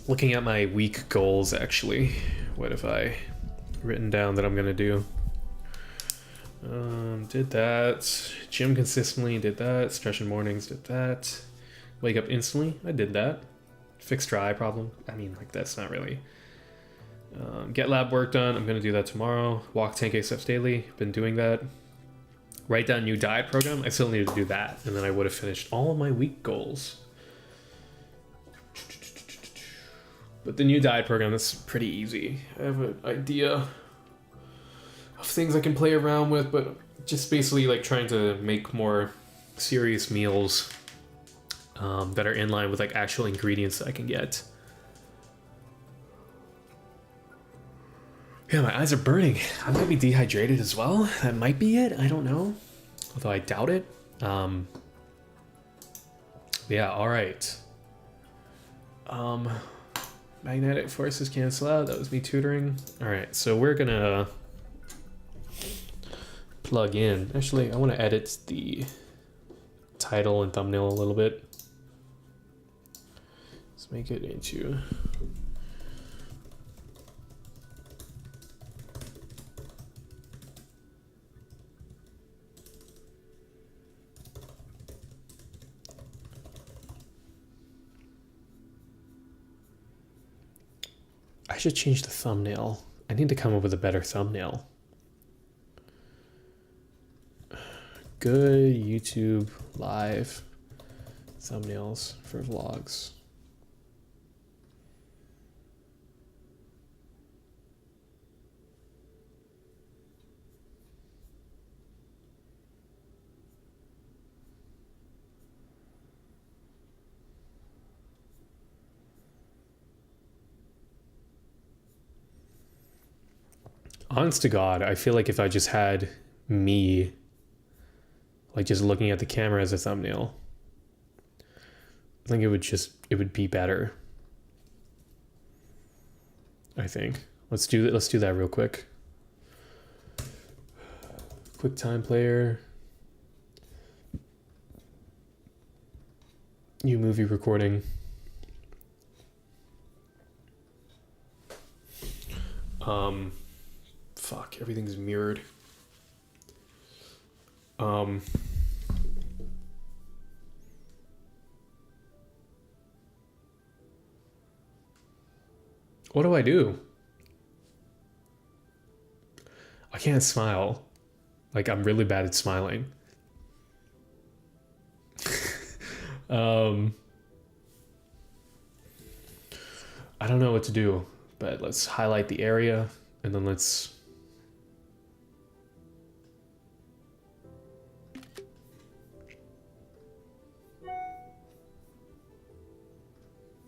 Looking at my week goals, actually. What have I written down that I'm going to do? Did that. Gym consistently, did that. Stretch in mornings, did that. Wake up instantly, I did that. Fixed dry eye problem. I mean, like, that's not really. Get lab work done, I'm going to do that tomorrow. Walk 10k steps daily, been doing that. Write down new diet program, I still need to do that. And then I would have finished all of my week goals. But the new diet program is pretty easy. I have an idea of things I can play around with, but just basically like trying to make more serious meals that are in line with like actual ingredients that I can get. Yeah, my eyes are burning. I might be dehydrated as well. That might be it. I don't know. Although I doubt it. Yeah, all right. Magnetic forces cancel out. That was me tutoring. All right, so we're gonna plug in. Actually, I want to edit the title and thumbnail a little bit. Let's make it into. I should change the thumbnail. I need to come up with a better thumbnail. Good YouTube live thumbnails for vlogs. Honest to God, I feel like if I just had me, like just looking at the camera as a thumbnail, I think it would be better. I think. Let's do that real quick. QuickTime Player. New movie recording. Fuck, everything's mirrored. What do I do? I can't smile. Like, I'm really bad at smiling. I don't know what to do, but let's highlight the area and then let's.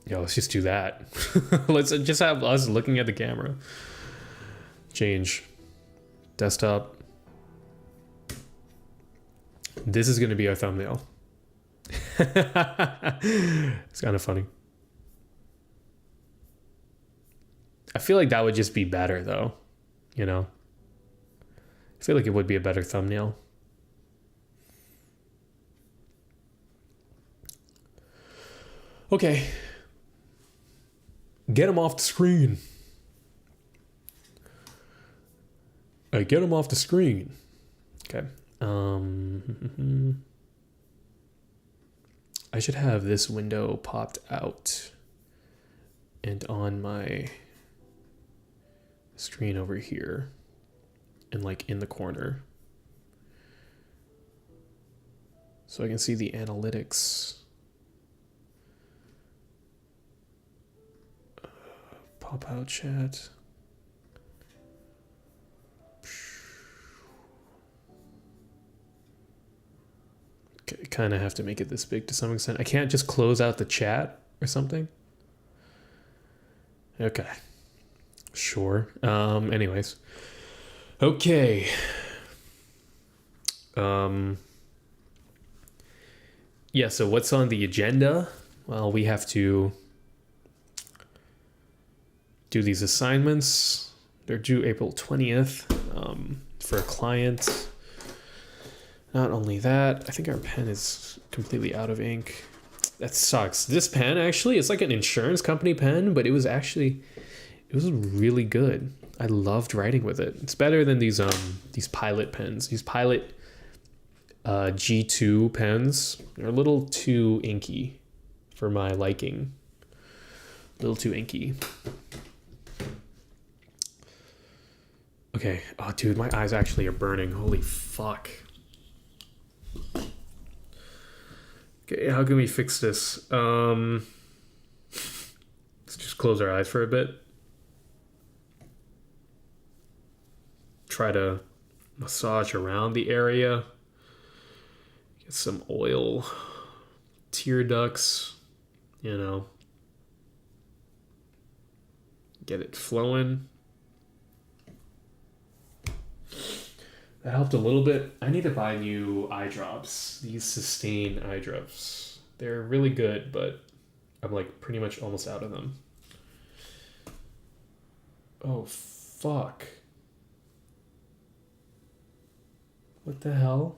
Yeah, let's just do that. Let's just have us looking at the camera. Change. Desktop. this is going to be our thumbnail. It's kind of funny. I feel like that would just be better though, you know? I feel like it would be a better thumbnail. Okay. Get him off the screen. Get him off the screen. Okay. I should have this window popped out and on my screen over here and like in the corner so I can see the analytics. Pop out chat. Okay, kind of have to make it this big to some extent. I can't just close out the chat or something. Okay. Sure. Anyways. Okay. Yeah, so what's on the agenda? Well, we have to do these assignments. They're due April 20th for a client. Not only that, I think our pen is completely out of ink. That sucks. This pen actually, it's like an insurance company pen, but it was really good. I loved writing with it. It's better than these Pilot pens. These Pilot G2 pens are a little too inky for my liking. A little too inky. Okay. Oh, dude, my eyes actually are burning. Holy fuck. Okay, how can we fix this? Let's just close our eyes for a bit. Try to massage around the area. Get some oil, tear ducts, you know. Get it flowing. That helped a little bit. I need to buy new eye drops. These Sustain eye drops. They're really good, but I'm like pretty much almost out of them. Oh, fuck. What the hell?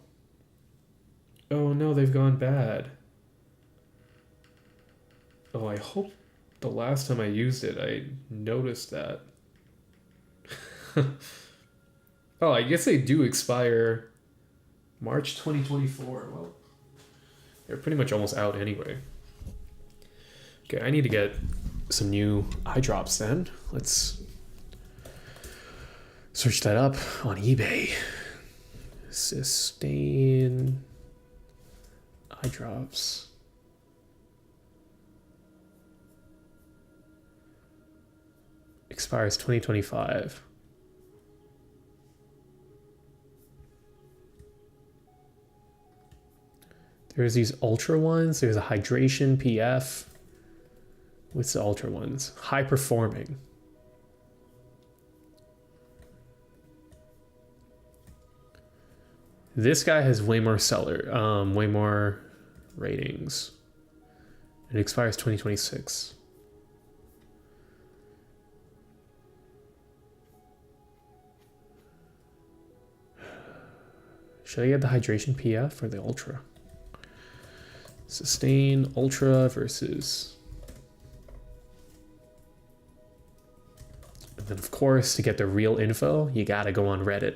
Oh no, they've gone bad. Oh, I hope the last time I used it, I noticed that. Oh, I guess they do expire March 2024. Well, they're pretty much almost out anyway. Okay, I need to get some new eye drops then. Let's search that up on eBay. Sustain eye drops. Expires 2025. There's these ultra ones. There's a hydration PF. What's the ultra ones? High performing. This guy has way more way more ratings. It expires 2026. Should I get the hydration PF or the ultra? Sustain ultra versus. And then of course, to get the real info, you gotta go on Reddit.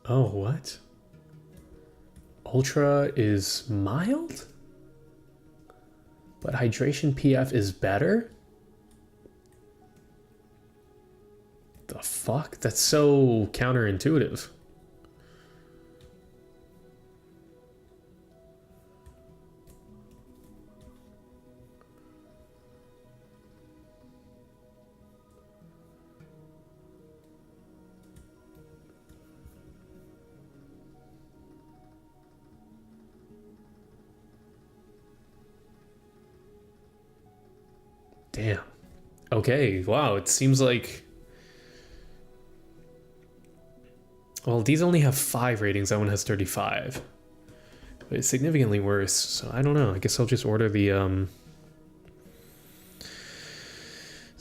Oh, what? Ultra is mild, but hydration PF is better? The fuck? That's so counterintuitive. Damn. Okay, wow, it seems like... Well, these only have 5 ratings, that one has 35. But it's significantly worse, so I don't know. I guess I'll just order the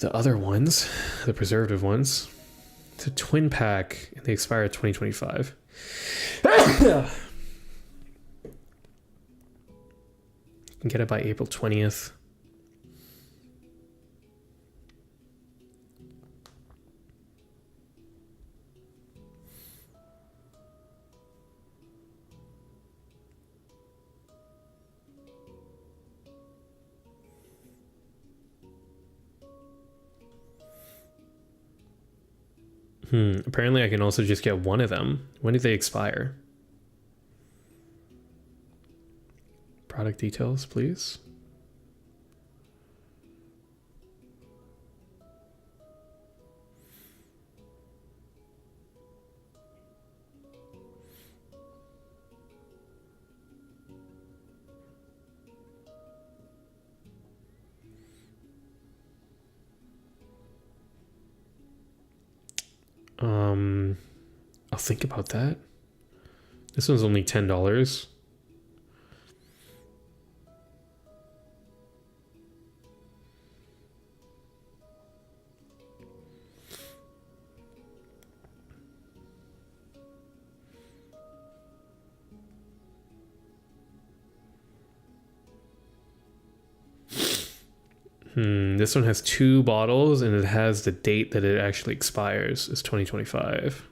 other ones, the preservative ones. It's a twin pack, and they expire 2025. You can get it by April 20th. Apparently I can also just get one of them. When do they expire? Product details, please. I'll think about that. This one's only $10. This one has 2 bottles and it has the date that it actually expires. It's 2025.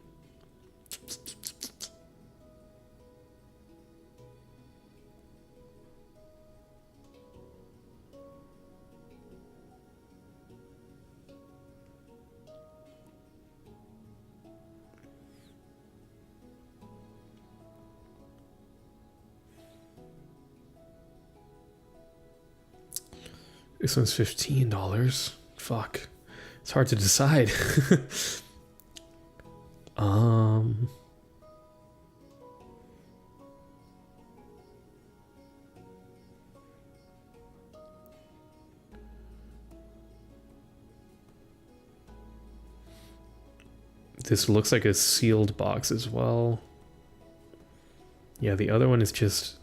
This one's $15. Fuck. It's hard to decide. This looks like a sealed box as well. Yeah, the other one is just...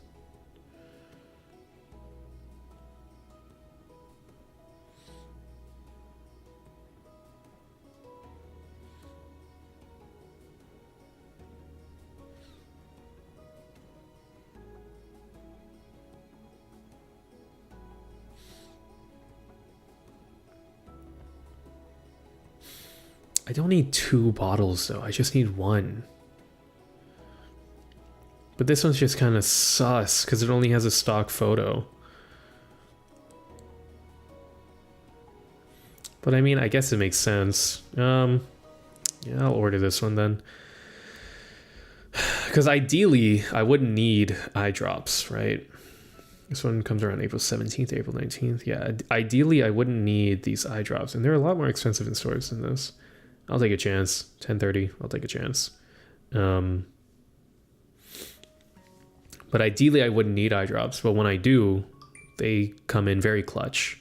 I don't need 2 bottles though, I just need 1. But this one's just kind of sus because it only has a stock photo. But I mean, I guess it makes sense. Yeah, I'll order this one then. Because ideally, I wouldn't need eye drops, right? This one comes around April 17th, April 19th. Yeah, ideally, I wouldn't need these eye drops. And they're a lot more expensive in stores than this. I'll take a chance. 1030, I'll take a chance. But ideally, I wouldn't need eye drops. But when I do, they come in very clutch.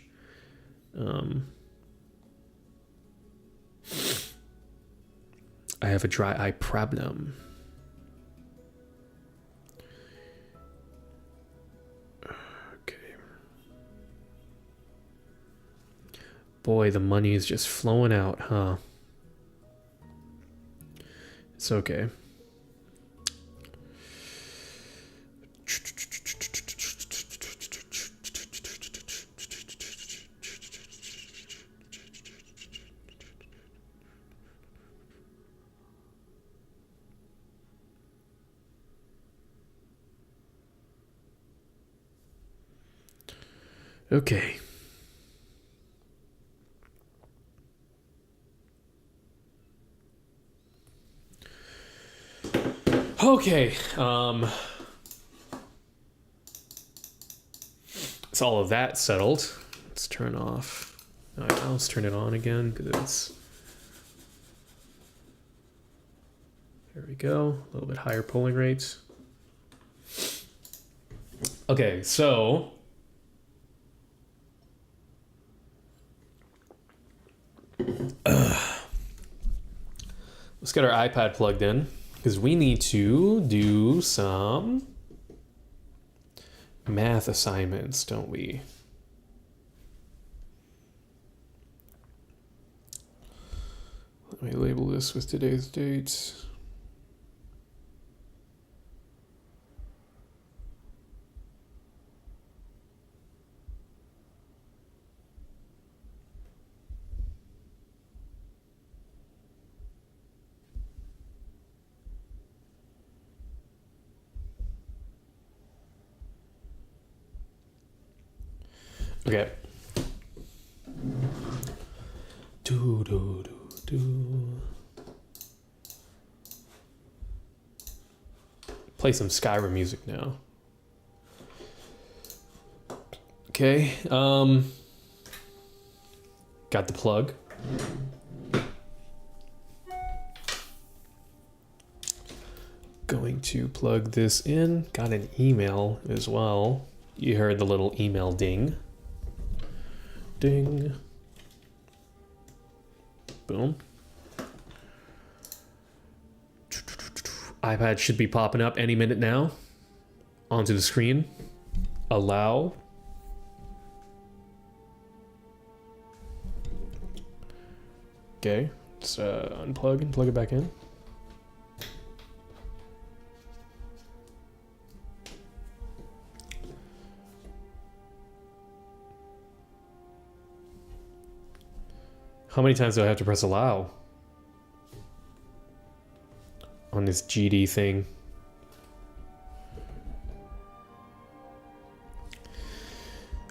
I have a dry eye problem. Okay. Boy, the money is just flowing out, huh? It's okay. Okay. Okay. It's all of that settled. Let's turn off. All right, now let's turn it on again because it's. There we go. A little bit higher polling rates. Okay, so. Let's get our iPad plugged in because we need to do some math assignments, don't we? Let me label this with today's date. Okay. Do do do do. Play some Skyrim music now. Okay. Got the plug. Going to plug this in. Got an email as well. You heard the little email ding. Ding. Boom. iPad should be popping up any minute now. Onto the screen. Allow. Okay. Let's unplug and plug it back in. How many times do I have to press allow on this GD thing?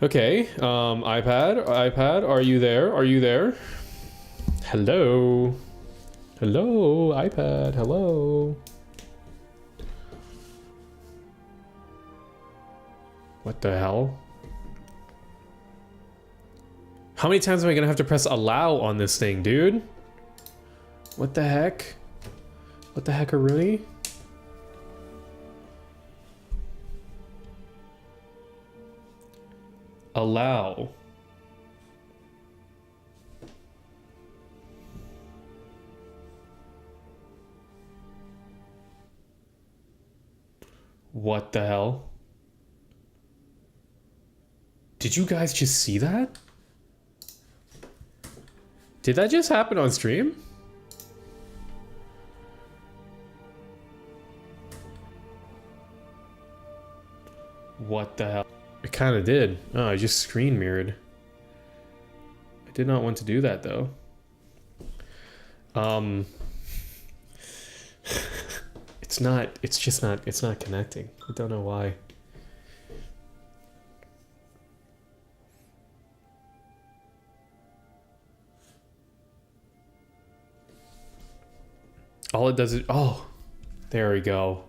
Okay, iPad, are you there? Are you there? Hello? Hello, iPad, hello? What the hell? How many times am I gonna have to press allow on this thing, dude? What the heck? What the heck, Rooney? Allow. What the hell? Did you guys just see that? Did that just happen on stream? What the hell? It kind of did. Oh, I just screen mirrored. I did not want to do that though. It's not connecting. I don't know why. All it does is, oh, there we go.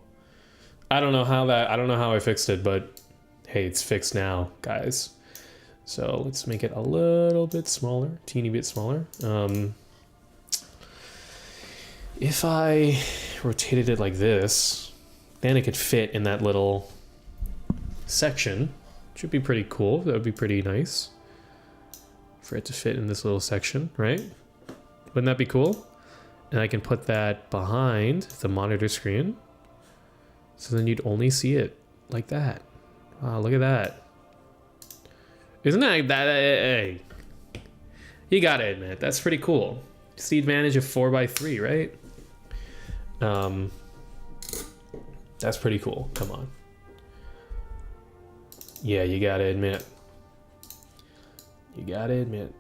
I don't know how I fixed it, but hey, it's fixed now, guys. So let's make it a little bit smaller, teeny bit smaller. If I rotated it like this, then it could fit in that little section. Should be pretty cool. That would be pretty nice for it to fit in this little section, right? Wouldn't that be cool? And I can put that behind the monitor screen. So then you'd only see it like that. Wow, look at that. Isn't that, hey, you gotta admit, that's pretty cool. It's the advantage of 4x3, right? That's pretty cool, come on. Yeah, you gotta admit. You gotta admit.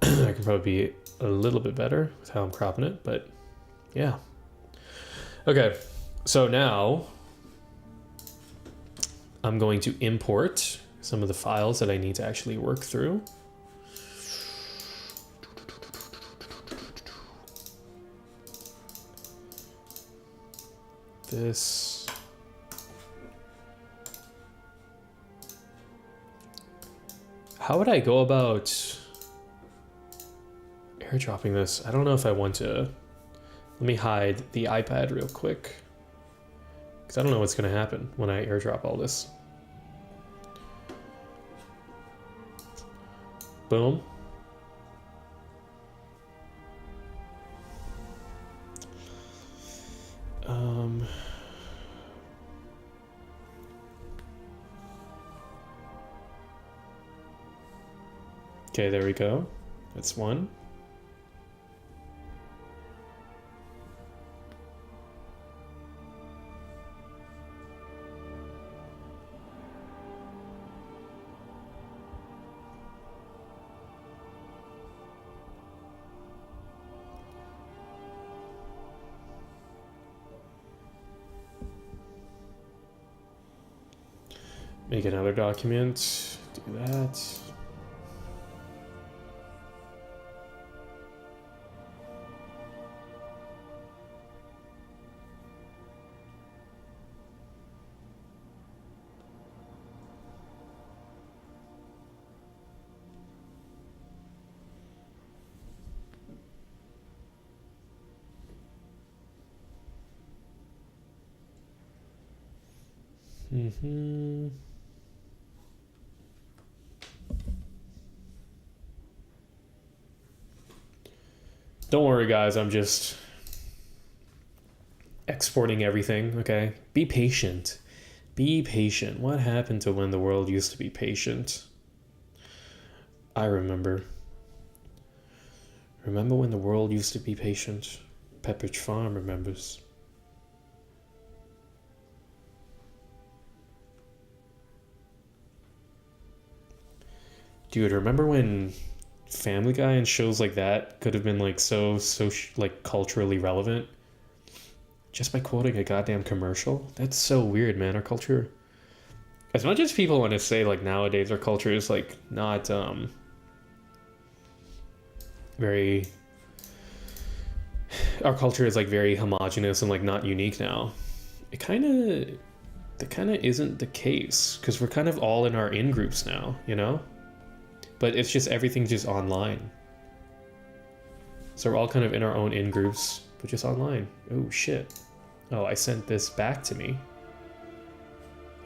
I can probably be a little bit better with how I'm cropping it, but yeah. Okay, so now I'm going to import some of the files that I need to actually work through. This. How would I go about airdropping this? I don't know if I want to. Let me hide the iPad real quick, because I don't know what's going to happen when I airdrop all this. Boom. Okay, there we go. That's one. Make another document. Do that. Don't worry, guys. I'm just exporting everything, okay? Be patient. Be patient. What happened to when the world used to be patient? I remember. Remember when the world used to be patient? Pepperidge Farm remembers. Dude, remember when Family Guy and shows like that could have been like so like culturally relevant just by quoting a goddamn commercial? That's so weird, man. Our culture, as much as people want to say like nowadays our culture is like not very, our culture is like very homogenous and like not unique now. That kind of isn't the case, because we're kind of all in our in groups now, you know? But it's just everything's just online. So we're all kind of in our own in groups, but just online. Oh shit. Oh, I sent this back to me.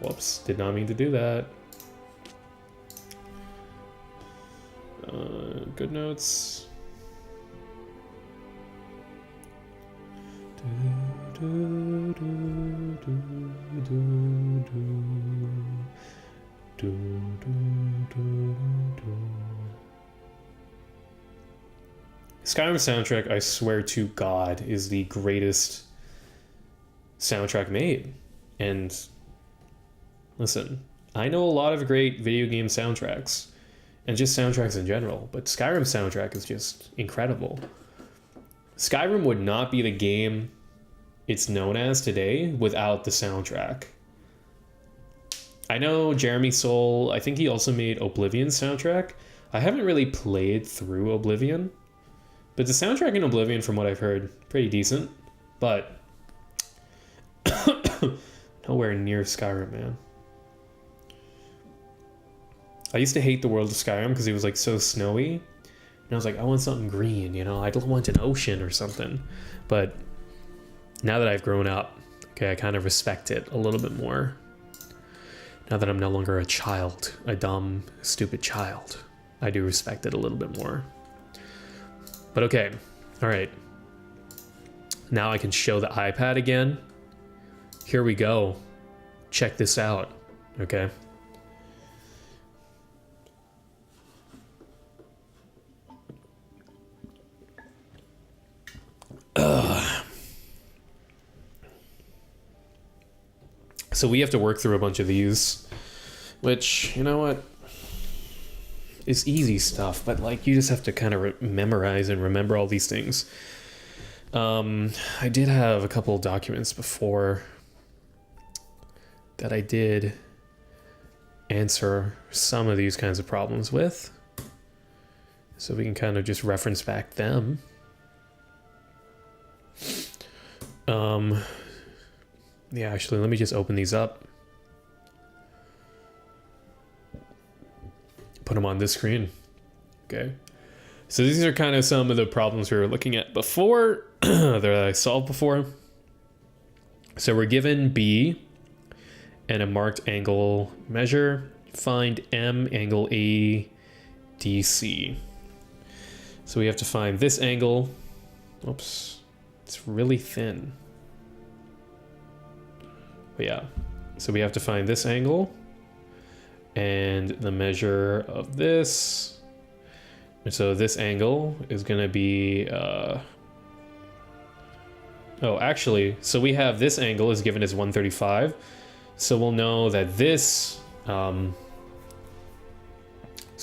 Whoops, did not mean to do that. Good notes. Skyrim soundtrack, I swear to God, is the greatest soundtrack made. And listen, I know a lot of great video game soundtracks and just soundtracks in general, but Skyrim soundtrack is just incredible. Skyrim would not be the game it's known as today without the soundtrack. I know Jeremy Soule, I think he also made Oblivion's soundtrack. I haven't really played through Oblivion, but the soundtrack in Oblivion, from what I've heard, pretty decent, but nowhere near Skyrim, man. I used to hate the world of Skyrim because it was like so snowy, and I was like, I want something green, you know? I don't want an ocean or something. But now that I've grown up, okay, I kind of respect it a little bit more. Now that I'm no longer a child, a dumb, stupid child, I do respect it a little bit more. But okay, all right. Now I can show the iPad again. Here we go. Check this out, okay? So we have to work through a bunch of these, which, you know what, is easy stuff, but like you just have to kind of memorize and remember all these things. I did have a couple documents before that I did answer some of these kinds of problems with. So we can kind of just reference back them. Yeah, actually, let me just open these up. Put them on this screen. Okay. So these are kind of some of the problems we were looking at before, that I solved before. So we're given B and a marked angle measure. Find M angle ADC. So we have to find this angle. Oops, it's really thin. But yeah, so we have to find this angle and the measure of this. And so this angle is going to be, oh, actually, so we have this angle is given as 135. So we'll know that this, let's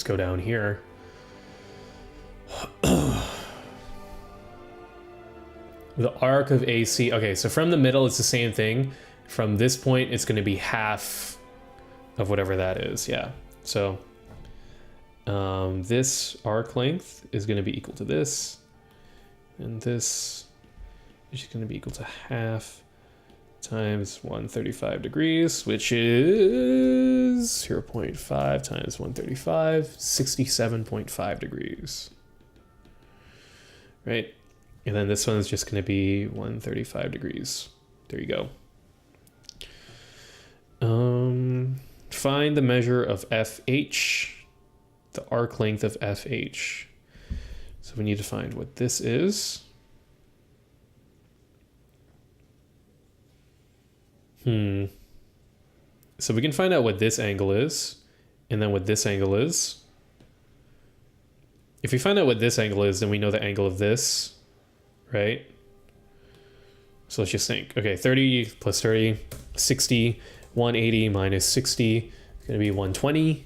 go down here. The arc of AC, okay, so from the middle, it's the same thing. From this point, it's going to be half of whatever that is, yeah. So this arc length is going to be equal to this, and this is just going to be equal to half times 135 degrees, which is 0.5 times 135, 67.5 degrees, right? And then this one is just going to be 135 degrees. There you go. Find the measure of FH, the arc length of FH. So we need to find what this is. So we can find out what this angle is, and then what this angle is. If we find out what this angle is, then we know the angle of this, right? So let's just think. Okay, 30 plus 30, 60. 180 minus 60 is going to be 120.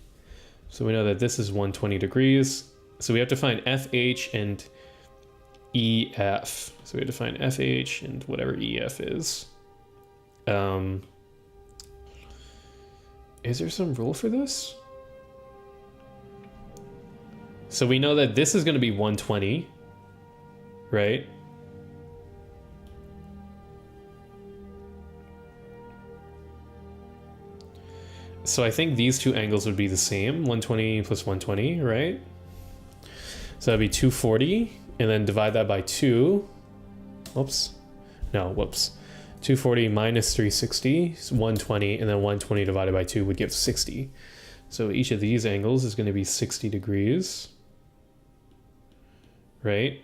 So we know that this is 120 degrees. So we have to find FH and EF. So we have to find FH and whatever EF is. Is there some rule for this? So we know that this is going to be 120, right? So I think these two angles would be the same, 120 plus 120, right? So that'd be 240, and then divide that by 2. Whoops. No, whoops. 240 minus 360 is 120, and then 120 divided by 2 would give 60. So each of these angles is going to be 60 degrees, right?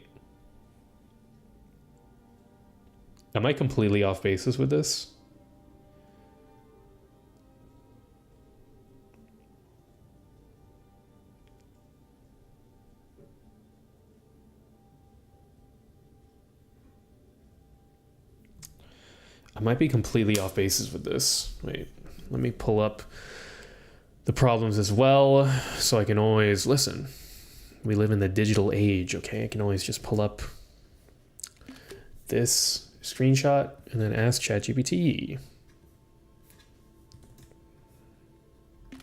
Am I completely off basis with this? I might be completely off basis with this. Wait, let me pull up the problems as well so I can always listen. We live in the digital age, okay? I can always just pull up this screenshot and then ask ChatGPT.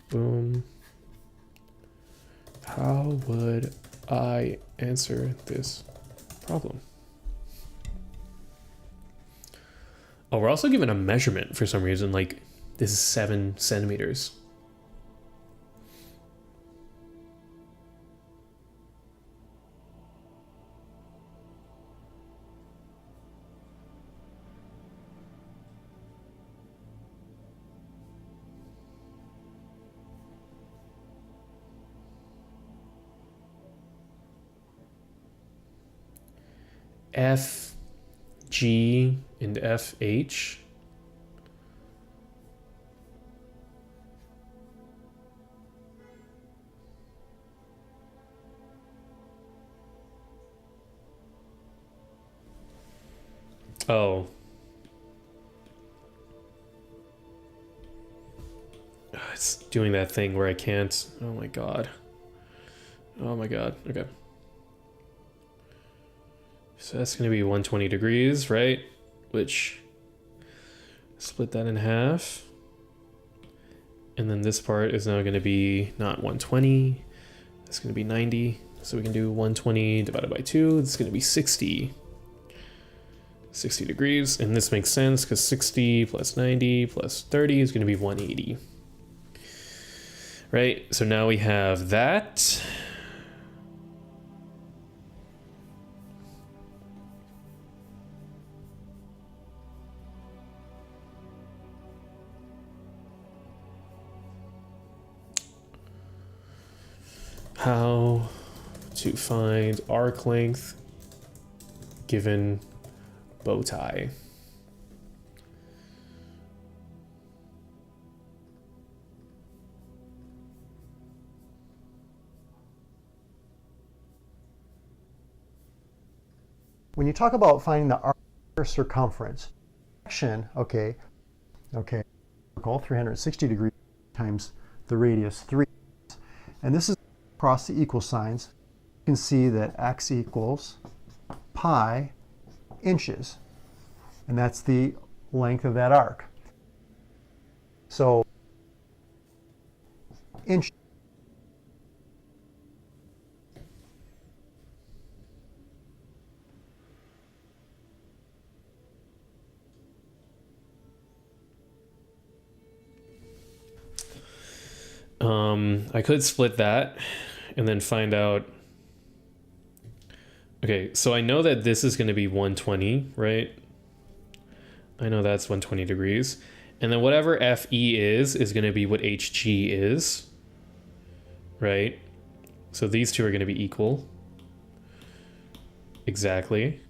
Boom. How would I answer this problem? Oh, we're also given a measurement for some reason, like this is 7 centimeters. F, G, and FH. Oh. It's doing that thing where I can't. Oh my god. Oh my god. Okay. So that's going to be 120 degrees, right? Which, split that in half. And then this part is now going to be not 120. It's going to be 90. So we can do 120 divided by 2. It's going to be 60. 60 degrees. And this makes sense because 60 plus 90 plus 30 is going to be 180. Right? So now we have that. How to find arc length given bow tie. When you talk about finding the arc circumference, section, okay, circle 360 degrees times the radius 3. And this is across the equal signs. You can see that x equals pi inches. And that's the length of that arc. So, inch. I could split that and then find out. Okay, so I know that this is going to be 120, right? I know that's 120 degrees. And then whatever FE is going to be what HG is, right? So these two are going to be equal. Exactly.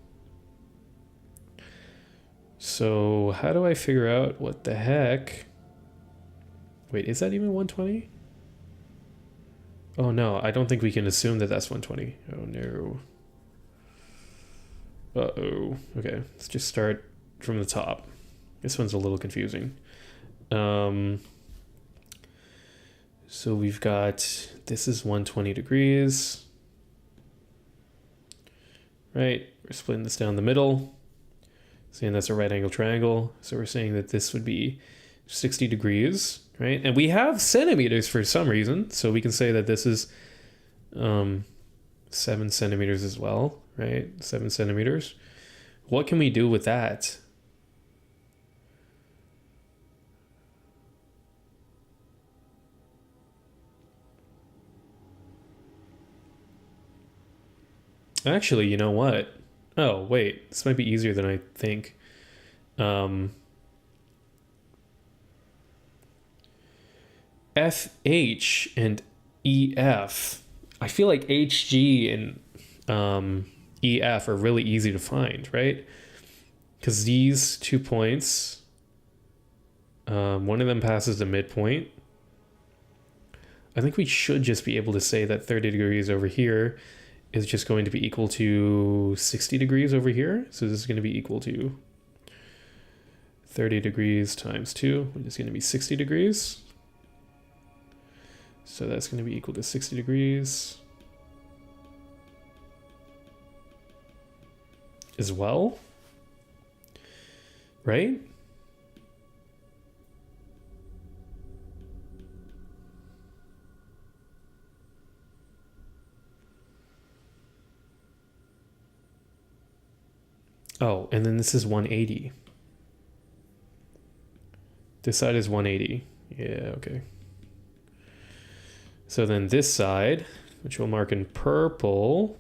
So how do I figure out what the heck? Wait, is that even 120? Oh no, I don't think we can assume that that's 120. Oh no. Uh-oh. Okay, let's just start from the top. This one's a little confusing. So we've got, this is 120 degrees. Right, we're splitting this down the middle. Saying that's a right angle triangle. So we're saying that this would be 60 degrees, right? And we have centimeters for some reason. So we can say that this is 7 centimeters as well, right? 7 centimeters. What can we do with that? Actually, you know what? Oh, wait, this might be easier than I think. FH and EF. I feel like HG and EF are really easy to find, right? Because these 2 points, one of them passes the midpoint. I think we should just be able to say that 30 degrees over here is just going to be equal to 60 degrees over here. So this is going to be equal to 30 degrees times 2, which is going to be 60 degrees. So that's going to be equal to 60 degrees as well, right? Oh, and then this is 180. This side is 180. Yeah, okay. So then this side, which we'll mark in purple,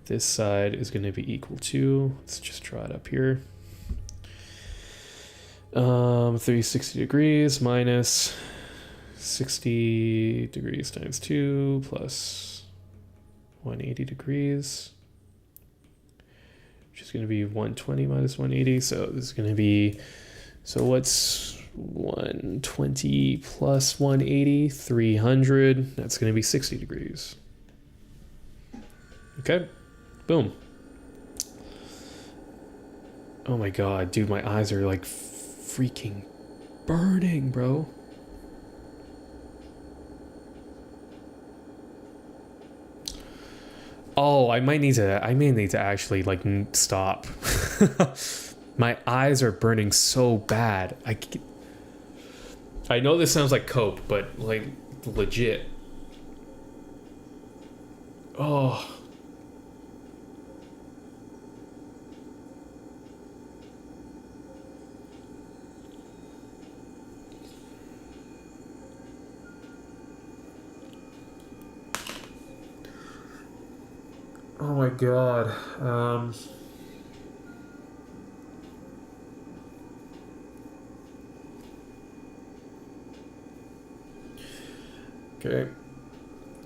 this side is going to be equal to, let's just draw it up here. 360 degrees minus 60 degrees times 2 plus 180 degrees, which is going to be 120 minus 180. So this is going to be, so what's 120 plus 180? 300. That's going to be 60 degrees. Okay. Boom. Oh my god, dude, my eyes are like freaking burning, bro. Oh, I may need to actually like stop. My eyes are burning so bad. I know this sounds like cope, but like legit. Oh. Oh my god. Okay.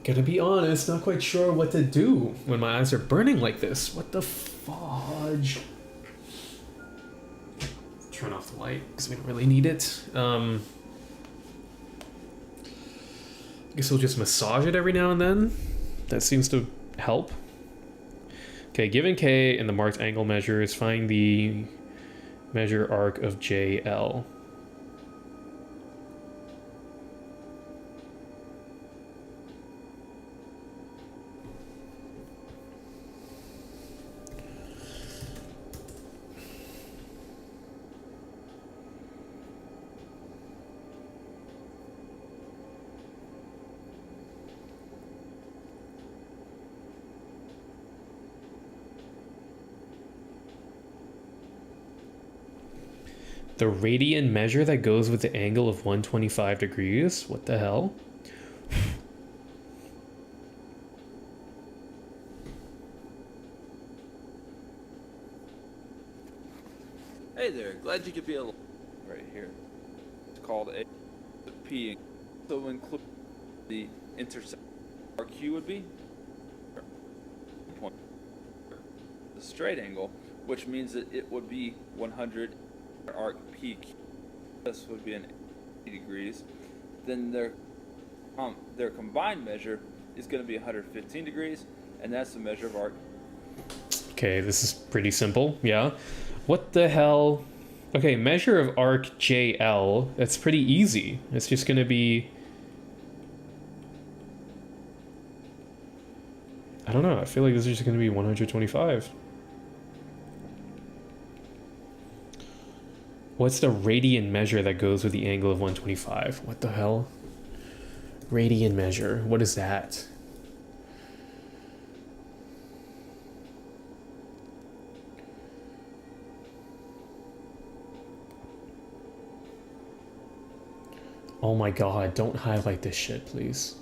Gonna be honest, not quite sure what to do when my eyes are burning like this. What the fudge? Turn off the light because we don't really need it. I guess we'll just massage it every now and then. That seems to help. Okay, given K and the marked angle measures, find the measure arc of JL. The radian measure that goes with the angle of 125 degrees? What the hell? Hey there, glad you could be along. Right here. It's called a P. So include the intersection. RQ would be point. The straight angle, which means that it would be 100 arc PQ. This would be an 80 degrees. Then their combined measure is going to be 115 degrees, and that's the measure of arc. Okay, this is pretty simple, yeah. What the hell? Okay, measure of arc JL. That's pretty easy. It's just gonna be... I don't know, I feel like this is just gonna be 125. What's the radian measure that goes with the angle of 125? What the hell? Radian measure, what is that? Oh my god, don't highlight this shit, please.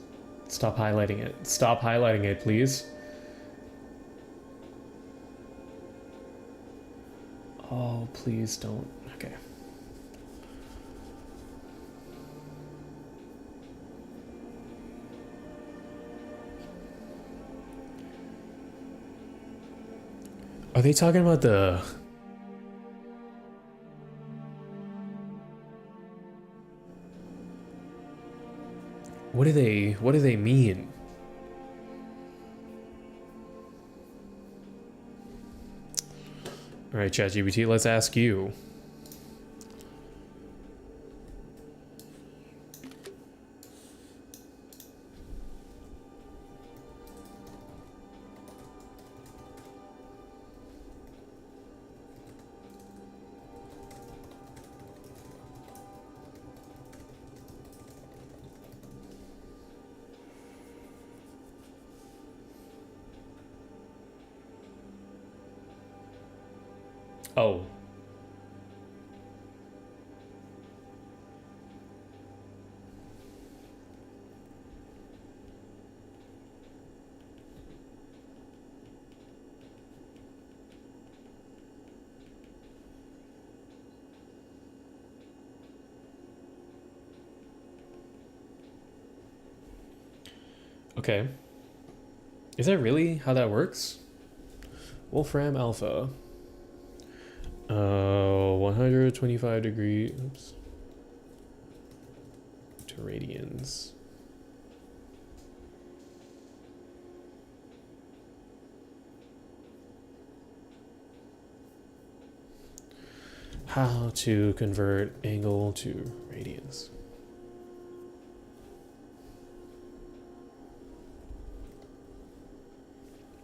Stop highlighting it. Stop highlighting it, please. Oh, please don't. Okay. Are they talking about the... What do they mean? All right, ChatGPT, let's ask you. Oh. Okay. Is that really how that works? Wolfram Alpha. 125 degree, oops, to radians. How to convert angle to radians.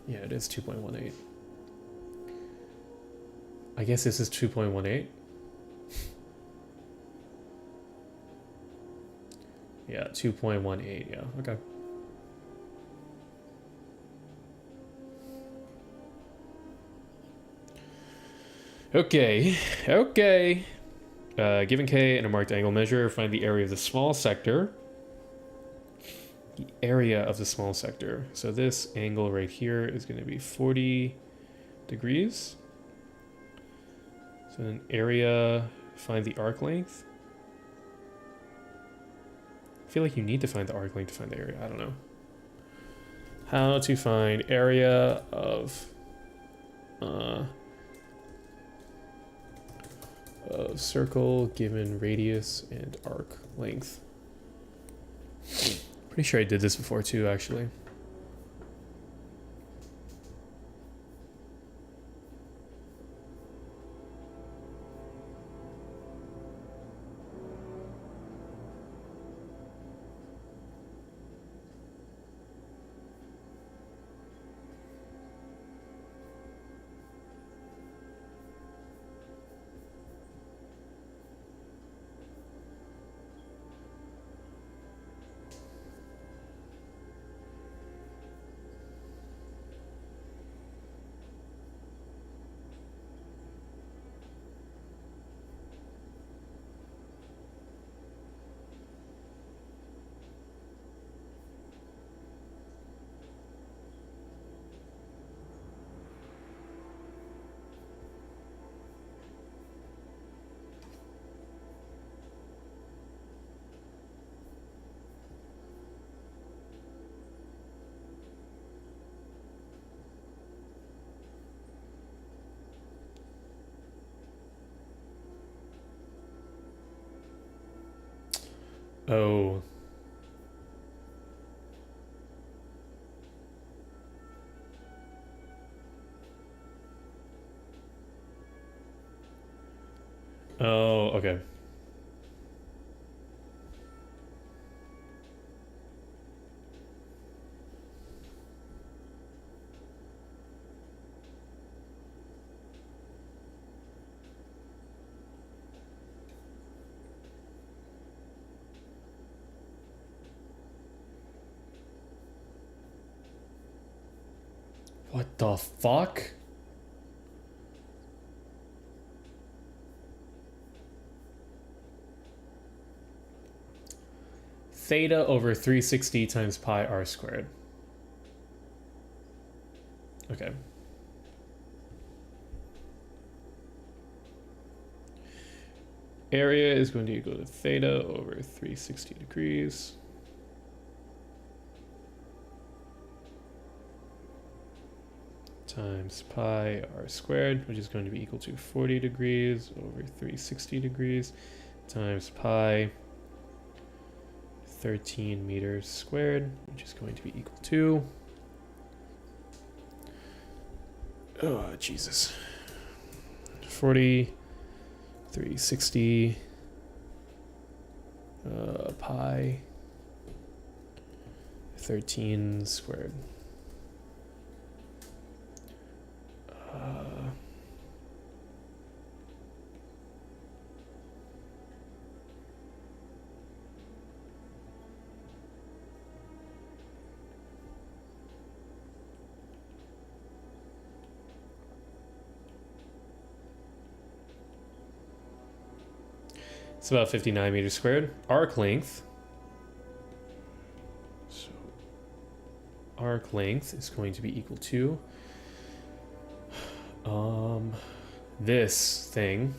Yeah, it is 2.18. I guess this is 2.18. Yeah, 2.18. Yeah, okay. Okay. Given K and a marked angle measure, find the area of the small sector. The area of the small sector. So this angle right here is going to be 40 degrees. So then area, find the arc length. I feel like you need to find the arc length to find the area. I don't know. How to find area of circle given radius and arc length. Pretty sure I did this before too, actually. Oh. Oh, okay. What the fuck? Theta over 360 times pi r squared. Okay. Area is going to equal to theta over 360 degrees. Times pi r squared, which is going to be equal to 40 degrees over 360 degrees times pi 13 meters squared, which is going to be equal to, oh Jesus, 40 360 pi 13 squared. It's about 59 meters squared. Arc length. So arc length is going to be equal to this thing.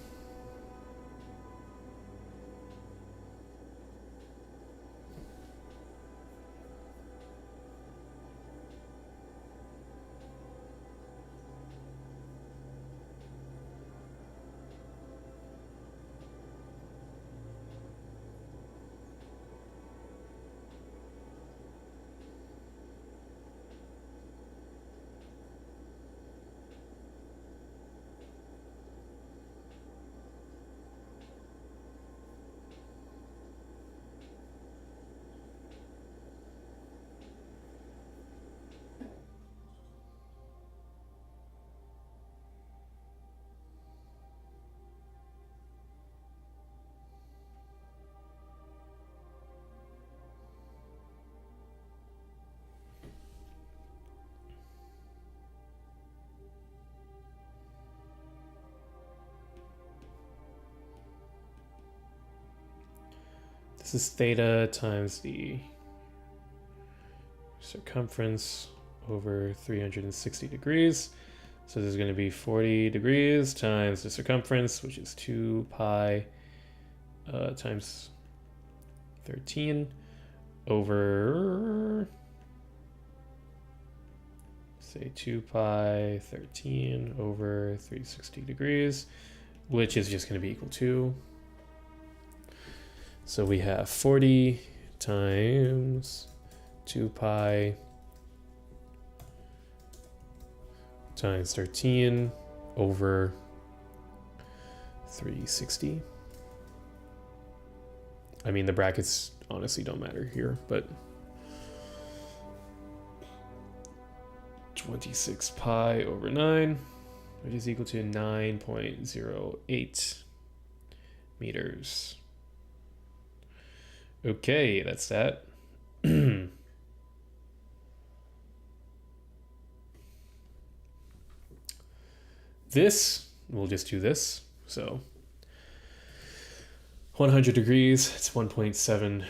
This is theta times the circumference over 360 degrees. So this is going to be 40 degrees times the circumference, which is 2 pi times 13 over, say, 2 pi 13 over 360 degrees, which is just going to be equal to, so we have 40 times 2 pi times 13 over 360. I mean, the brackets honestly don't matter here, but 26 pi over 9, which is equal to 9.08 meters. Okay, that's that. This, we'll just do this. So 100 degrees, it's 1.75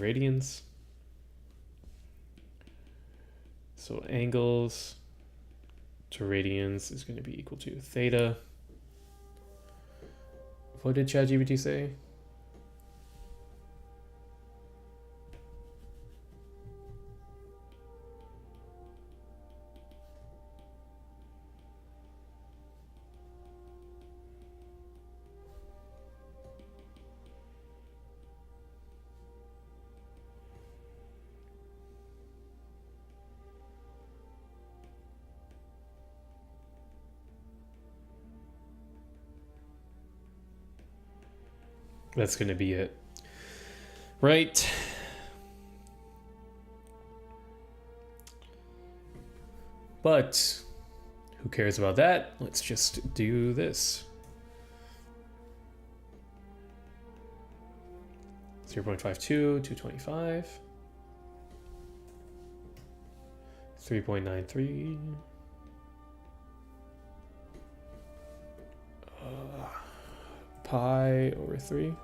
radians. So angles to radians is going to be equal to theta. What did ChatGPT say? That's going to be it. Right. But who cares about that? Let's just do this. 0.52, 225. 3.93. Pi over 3.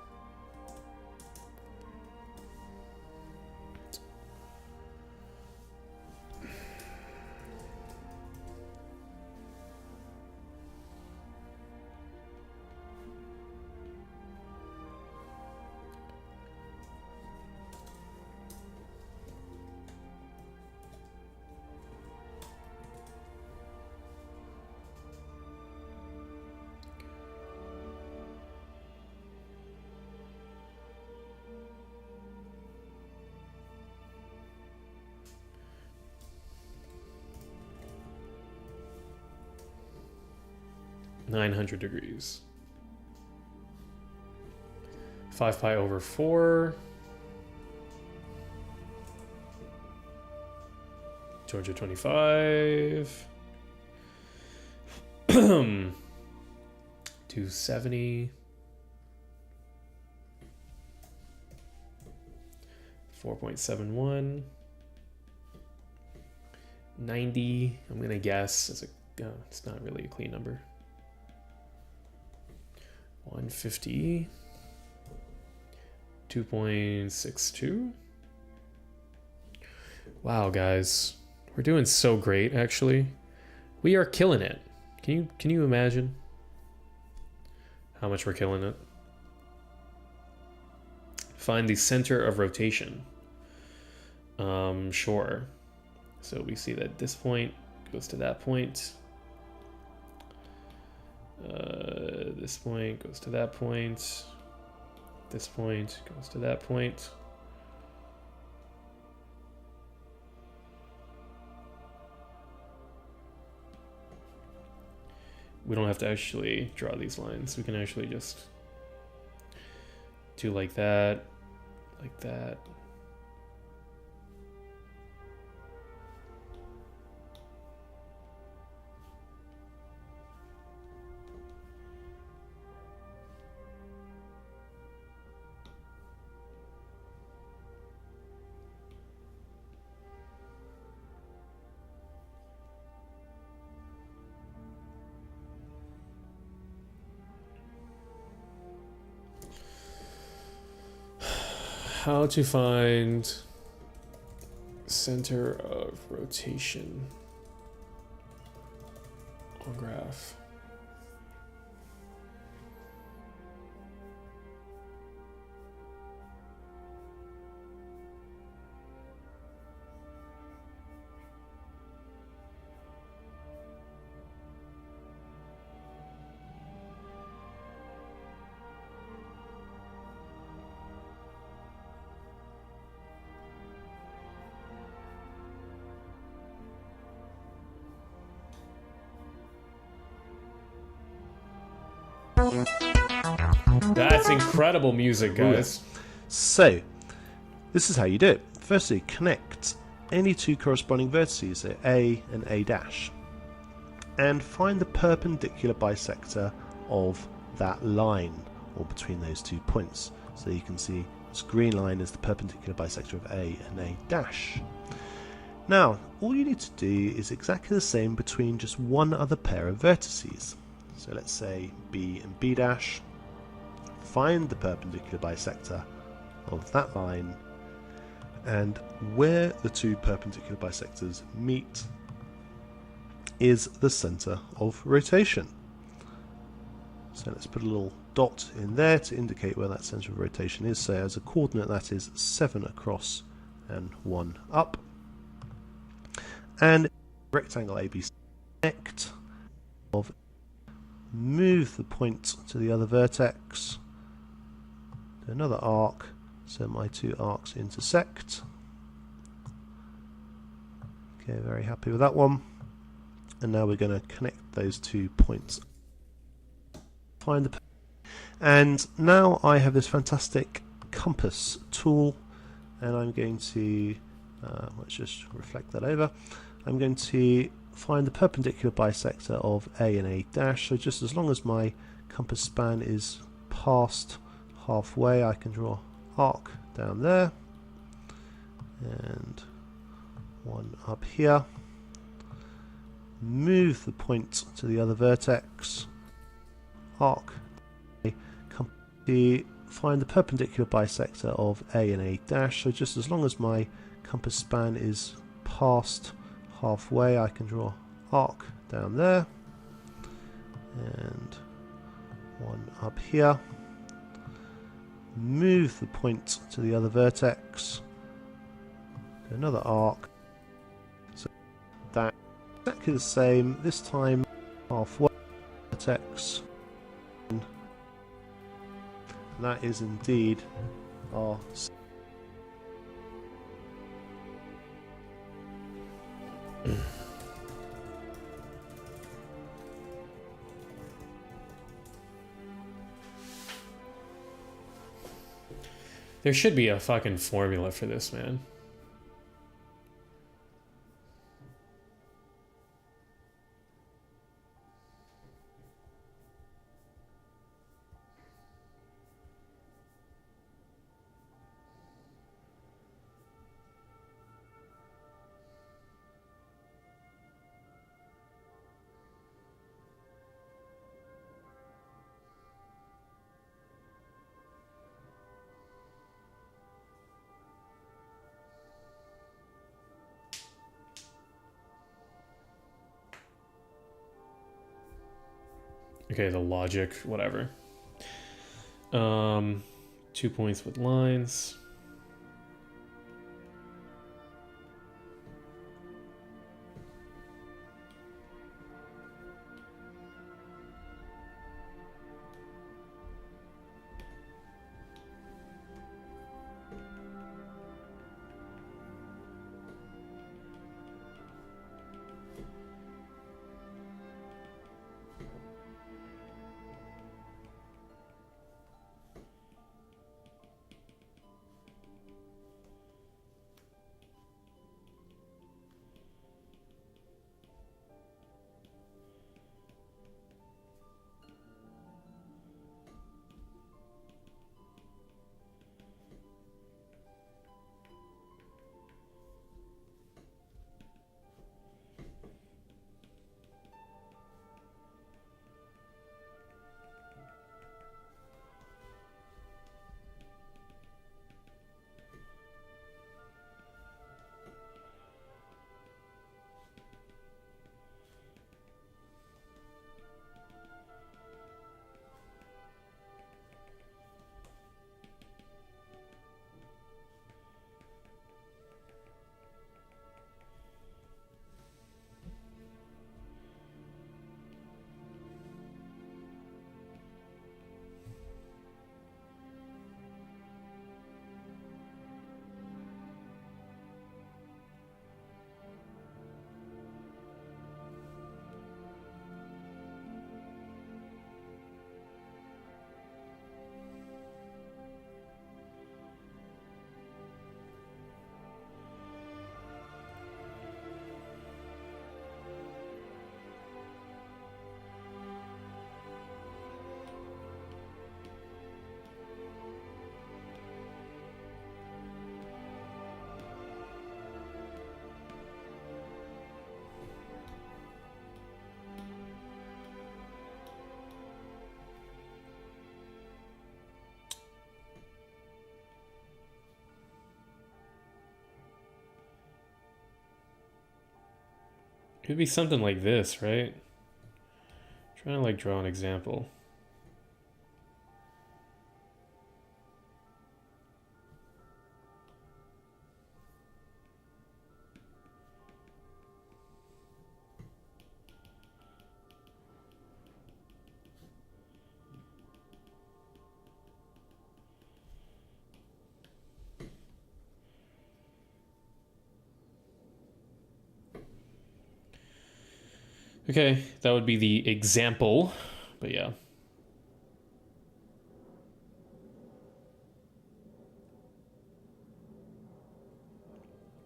$900 degrees. 5 pi over 4. 225. 270. 4.71. 90. I'm gonna guess as a it's not really a clean number. 150. 2.62. Wow, guys, we're doing so great. Actually, we are killing it. Can you imagine how much we're killing it? Find the center of rotation. Sure. So we see that this point goes to that point. This point goes to that point. This point goes to that point. We don't have to actually draw these lines. We can actually just do like that, like that. how to find center of rotation on graph. That's incredible music, guys. So, this is how you do it. Firstly, connect any two corresponding vertices, so A and A dash, and find the perpendicular bisector of that line, or between those 2 points. So you can see this green line is the perpendicular bisector of A and A dash. Now, all you need to do is exactly the same between just one other pair of vertices. So let's say B and B dash. Find the perpendicular bisector of that line, and where the two perpendicular bisectors meet is the center of rotation. So let's put a little dot in there to indicate where that center of rotation is. So as a coordinate, that is 7 across and 1 up. And rectangle ABC, connect of, move the point to the other vertex, do another arc, so my two arcs intersect. Okay, very happy with that one. And now we're going to connect those 2 points. Find the, and now I have this fantastic compass tool, and I'm going to let's just reflect that over. I'm going to find the perpendicular bisector of A and A dash. So just as long as my compass span is past halfway, I can draw arc down there and one up here. Move the point to the other vertex, arc, to find the perpendicular bisector of A and A dash. So just as long as my compass span is past halfway, I can draw arc down there and one up here. Move the point to the other vertex, do another arc. So that exactly the same, this time halfway vertex. And that is indeed our There should be a fucking formula for this, man. Okay, the logic, whatever. 2 points with lines. It would be something like this, right? Trying to like draw an example. Okay, that would be the example, but yeah.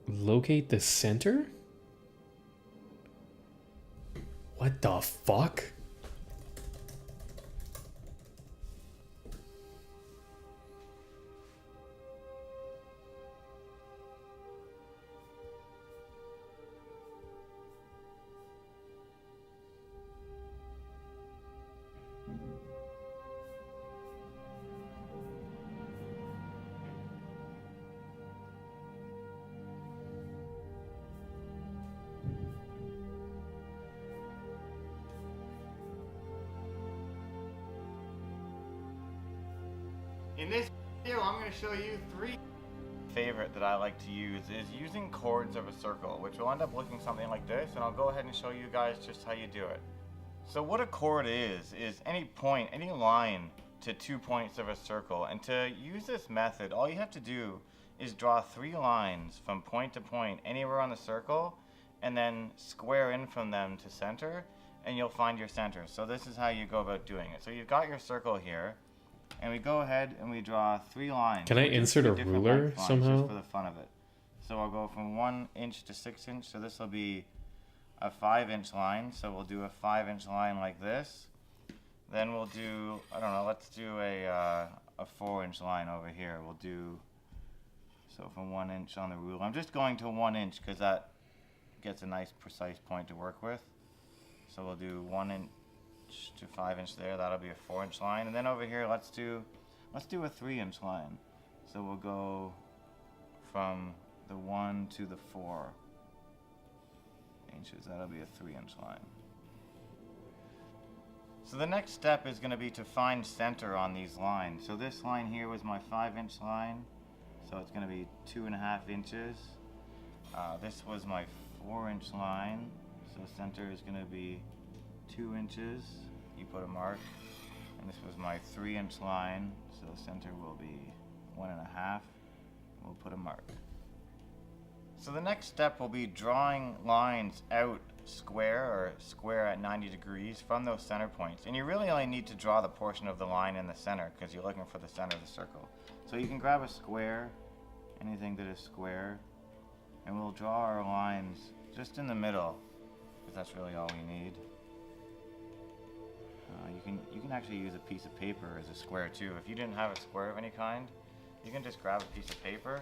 Locate the center? What the fuck? In this video, I'm going to show you three favorite that I like to use is using chords of a circle, which will end up looking something like this, and I'll go ahead and show you guys just how you do it. So what a chord is any point, any line to 2 points of a circle, and to use this method, all you have to do is draw 3 lines from point to point anywhere on the circle, and then square in from them to center, and you'll find your center. So this is how you go about doing it. So you've got your circle here, and we go ahead and we draw 3 lines. Can I insert a different ruler length lines somehow? Just for the fun of it. So I'll go from 1 inch to 6 inch. So this will be a 5-inch line. So we'll do a 5-inch line like this. Then we'll do, I don't know, let's do a 4-inch line over here. We'll do, so from 1 inch on the ruler. I'm just going to 1 inch because that gets a nice precise point to work with. So we'll do 1 inch to 5-inch there. That'll be a 4-inch line. And then over here, let's do a 3-inch line. So we'll go from the 1 to the 4 inches. That'll be a 3-inch line. So the next step is going to be to find center on these lines. So this line here was my 5-inch line. So it's going to be 2.5 inches. This was my 4-inch line. So center is going to be 2 inches. You put a mark. And this was my 3-inch line. So center will be 1.5. We'll put a mark. So the next step will be drawing lines out square at 90 degrees from those center points. And you really only need to draw the portion of the line in the center because you're looking for the center of the circle. So you can grab a square, anything that is square, and we'll draw our lines just in the middle because that's really all we need. You can actually use a piece of paper as a square too. If you didn't have a square of any kind, you can just grab a piece of paper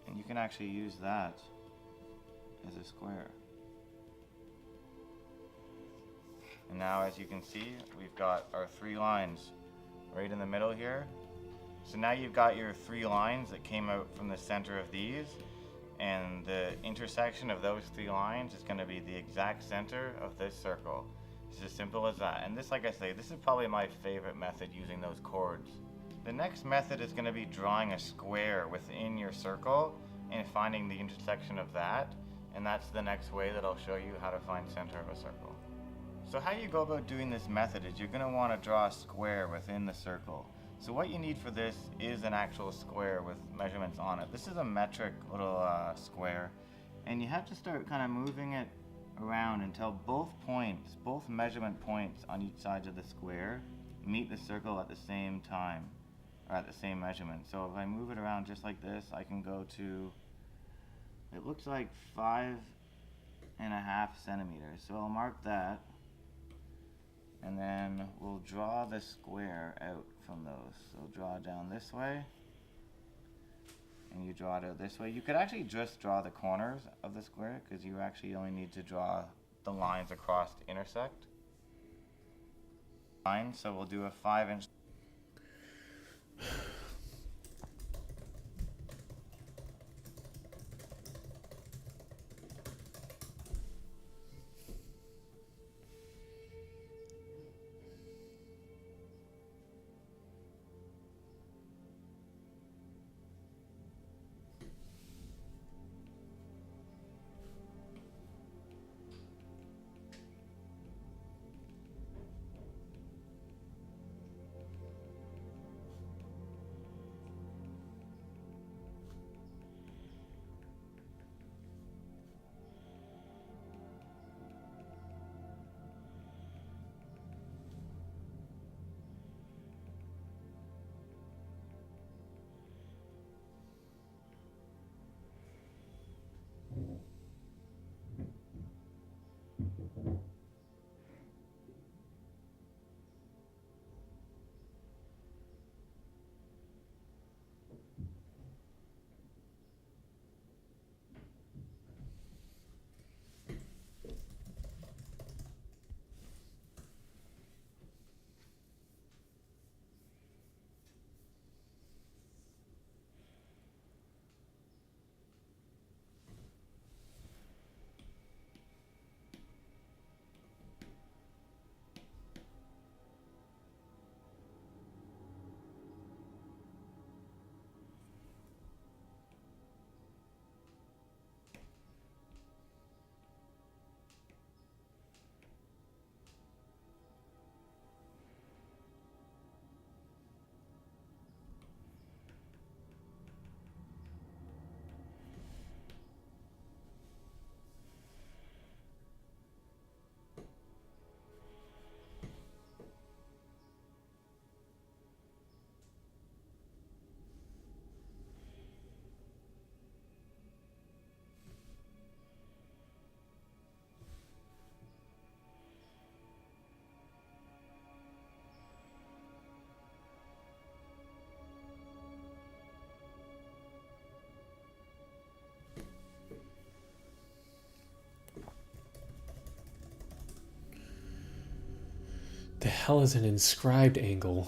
and you can actually use that as a square. And now, as you can see, we've got our 3 lines right in the middle here. So now you've got your 3 lines that came out from the center of these, and the intersection of those 3 lines is going to be the exact center of this circle. It's as simple as that. And this, like I say, this is probably my favorite method, using those chords. The next method is going to be drawing a square within your circle and finding the intersection of that. And that's the next way that I'll show you how to find center of a circle. So how you go about doing this method is you're going to want to draw a square within the circle. So what you need for this is an actual square with measurements on it. This is a metric little square, and you have to start kind of moving it around until both measurement points on each side of the square meet the circle at the same time, or at the same measurement. So if I move it around just like this, I can go to, it looks like 5.5 centimeters. So I'll mark that. And then we'll draw the square out from those. So draw down this way, and you draw it out this way. You could actually just draw the corners of the square because you actually only need to draw the lines across to intersect. Fine, so we'll do a 5-inch. The hell is an inscribed angle?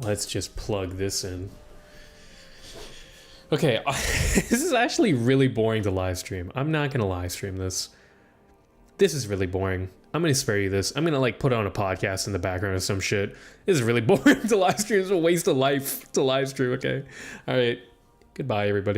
Let's just plug this in. Okay, this is actually really boring to live stream. I'm not gonna live stream this. This is really boring. I'm gonna spare you this. I'm gonna like put on a podcast in the background or some shit. This is really boring to live stream. It's a waste of life to live stream, okay? Alright. Goodbye, everybody.